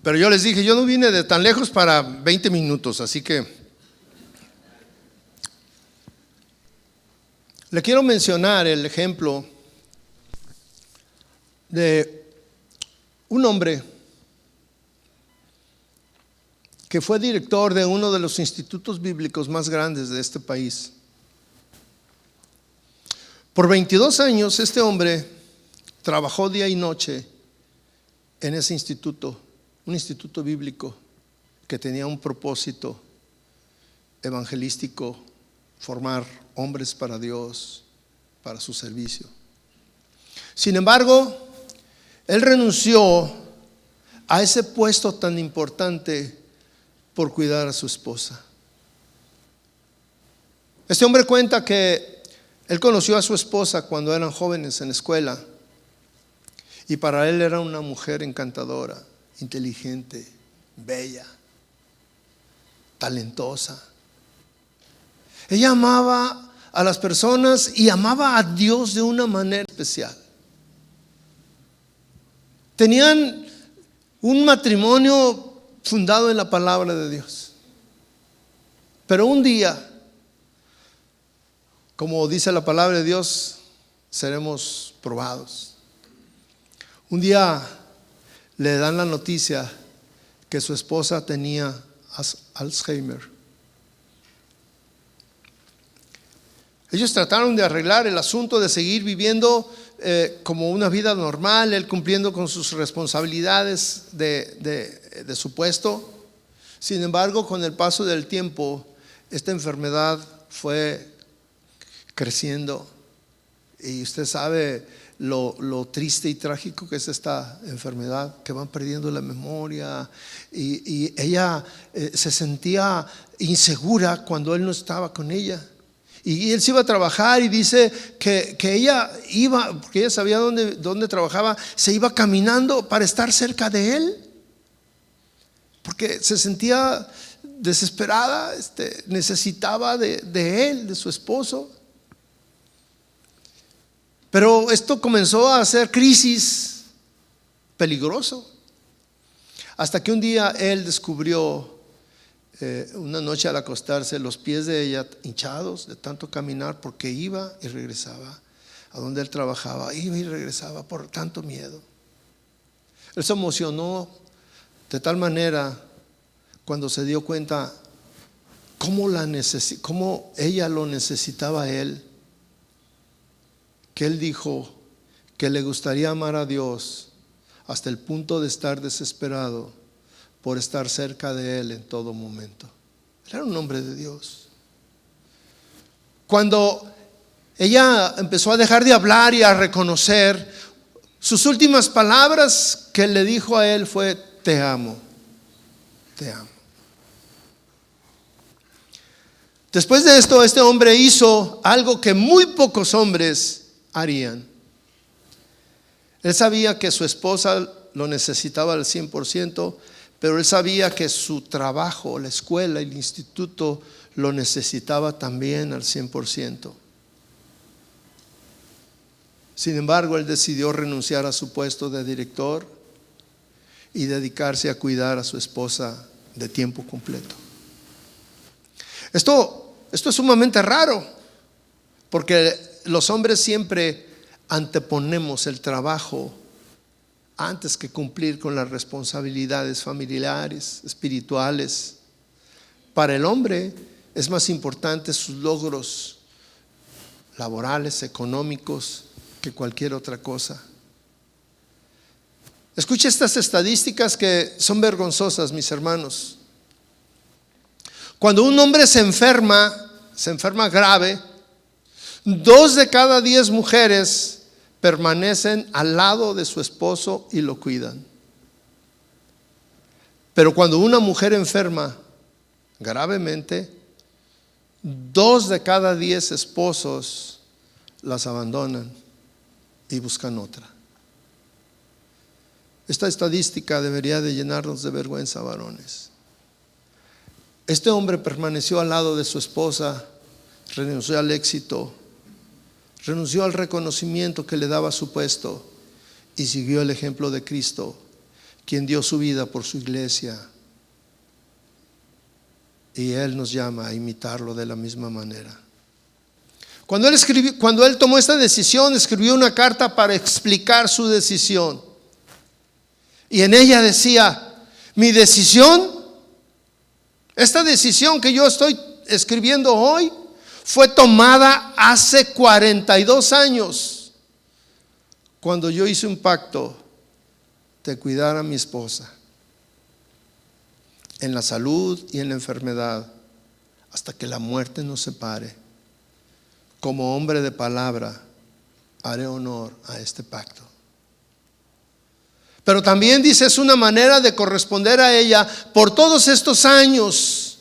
Pero yo les dije, yo no vine de tan lejos para 20 minutos, así que le quiero mencionar el ejemplo de un hombre que fue director de uno de los institutos bíblicos más grandes de este país. Por 22 años este hombre trabajó día y noche en ese instituto, un instituto bíblico que tenía un propósito evangelístico, formar hombres para Dios, para su servicio. Sin embargo, él renunció a ese puesto tan importante por cuidar a su esposa. Este hombre cuenta que él conoció a su esposa cuando eran jóvenes en la escuela y para él era una mujer encantadora, inteligente, bella, talentosa. Ella amaba a las personas y amaba a Dios de una manera especial. Tenían un matrimonio fundado en la palabra de Dios. Pero un día, como dice la palabra de Dios, seremos probados. Un día le dan la noticia que su esposa tenía Alzheimer. Ellos trataron de arreglar el asunto, de seguir viviendo como una vida normal, él cumpliendo con sus responsabilidades de su puesto. Sin embargo, con el paso del tiempo, esta enfermedad fue creciendo y usted sabe lo triste y trágico que es esta enfermedad, que van perdiendo la memoria y ella se sentía insegura cuando él no estaba con ella. Y él se iba a trabajar y dice que ella iba, porque ella sabía dónde trabajaba, se iba caminando para estar cerca de él, porque se sentía desesperada, necesitaba de él, de su esposo. Pero esto comenzó a ser crisis peligroso, hasta que un día él descubrió, una noche al acostarse, los pies de ella hinchados de tanto caminar, porque iba y regresaba a donde él trabajaba, iba y regresaba por tanto miedo. Él se emocionó de tal manera cuando se dio cuenta cómo ella lo necesitaba a él, que él dijo que le gustaría amar a Dios hasta el punto de estar desesperado por estar cerca de él en todo momento. Él era un hombre de Dios. Cuando ella empezó a dejar de hablar y a reconocer, sus últimas palabras que le dijo a él fue: te amo, te amo. Después de esto, este hombre hizo algo que muy pocos hombres harían. Él sabía que su esposa lo necesitaba al 100%, pero él sabía que su trabajo, la escuela, el instituto lo necesitaba también al 100%. Sin embargo, él decidió renunciar a su puesto de director y dedicarse a cuidar a su esposa de tiempo completo. Esto es sumamente raro, porque los hombres siempre anteponemos el trabajo antes que cumplir con las responsabilidades familiares, espirituales. Para el hombre es más importante sus logros laborales, económicos, que cualquier otra cosa. Escuche estas estadísticas que son vergonzosas, mis hermanos. Cuando un hombre se enferma grave, 2 de cada 10 mujeres permanecen al lado de su esposo y lo cuidan. Pero cuando una mujer enferma gravemente, 2 de cada 10 esposos las abandonan y buscan otra. Esta estadística debería de llenarnos de vergüenza, varones. Este hombre permaneció al lado de su esposa, renunció al éxito, renunció al reconocimiento que le daba su puesto y siguió el ejemplo de Cristo, quien dio su vida por su iglesia. Y Él nos llama a imitarlo de la misma manera. Cuando él tomó esta decisión, escribió una carta para explicar su decisión. Y en ella decía: mi decisión, esta decisión que yo estoy escribiendo hoy, fue tomada hace 42 años, cuando yo hice un pacto de cuidar a mi esposa en la salud y en la enfermedad, hasta que la muerte nos separe. Como hombre de palabra, haré honor a este pacto. Pero también dice, es una manera de corresponder a ella por todos estos años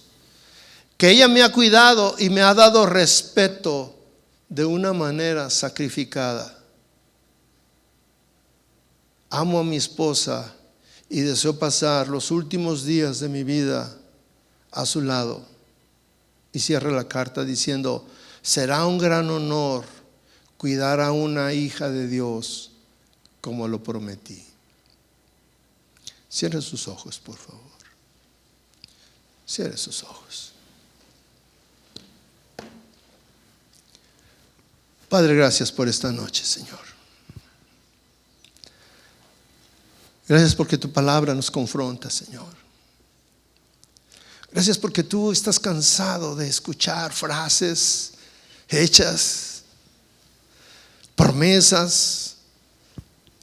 que ella me ha cuidado y me ha dado respeto de una manera sacrificada. Amo a mi esposa y deseo pasar los últimos días de mi vida a su lado. Y cierra la carta diciendo: será un gran honor cuidar a una hija de Dios como lo prometí. Cierre sus ojos, por favor. Cierre sus ojos. Padre, gracias por esta noche, Señor. Gracias porque tu palabra nos confronta, Señor. Gracias porque tú estás cansado de escuchar frases hechas, promesas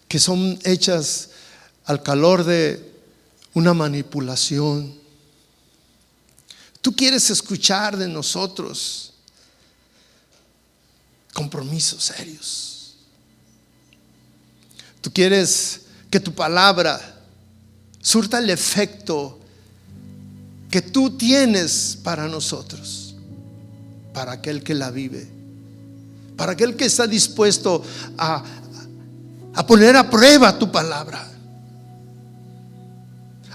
que son hechas al calor de una manipulación. Tú quieres escuchar de nosotros compromisos serios. Tú quieres que tu palabra surta el efecto que tú tienes para nosotros, para aquel que la vive, para aquel que está dispuesto a poner a prueba tu palabra.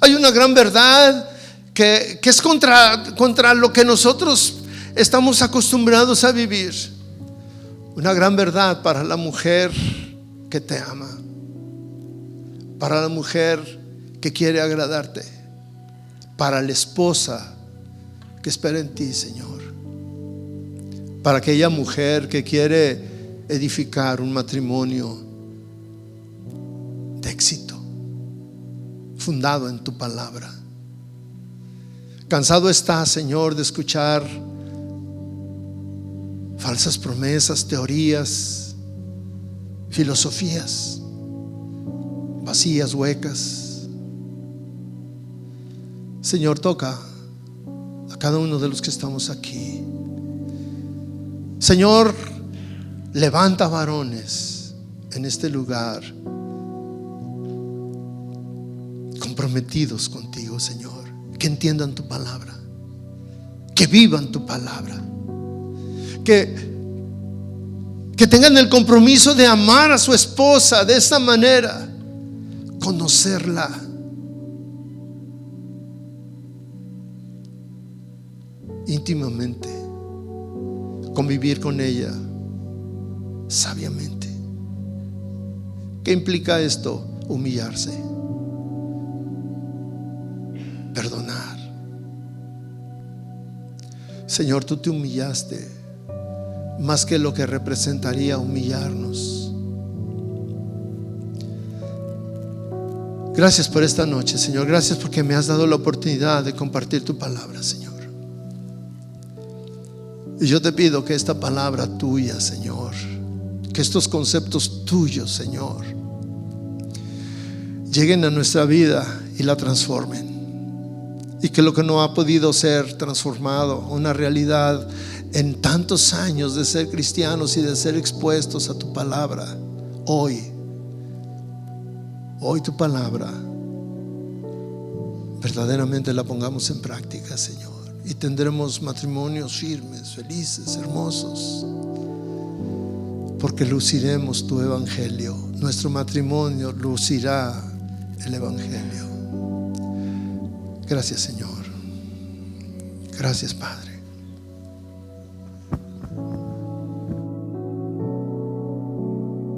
Hay una gran verdad que es contra lo que nosotros estamos acostumbrados a vivir. Una gran verdad para la mujer que te ama, para la mujer que quiere agradarte, para la esposa que espera en ti, Señor, para aquella mujer que quiere edificar un matrimonio de éxito, fundado en tu palabra. Cansado está, Señor, de escuchar falsas promesas, teorías, filosofías vacías, huecas. Señor, toca a cada uno de los que estamos aquí. Señor, levanta varones en este lugar comprometidos contigo, Señor, que entiendan tu palabra, que vivan tu palabra, que tengan el compromiso de amar a su esposa de esta manera, conocerla, íntimamente, convivir con ella sabiamente. ¿Qué implica esto? Humillarse, perdonar. Señor, tú te humillaste más que lo que representaría humillarnos. Gracias por esta noche, Señor. Gracias porque me has dado la oportunidad de compartir tu palabra, Señor. Y yo te pido que esta palabra tuya, Señor, que estos conceptos tuyos, Señor, lleguen a nuestra vida y la transformen. Y que lo que no ha podido ser transformado, una realidad en tantos años de ser cristianos y de ser expuestos a tu palabra, hoy tu palabra verdaderamente la pongamos en práctica, Señor, y tendremos matrimonios firmes, felices, hermosos, porque luciremos tu evangelio. Nuestro matrimonio lucirá el evangelio. Gracias, Señor. Gracias, Padre.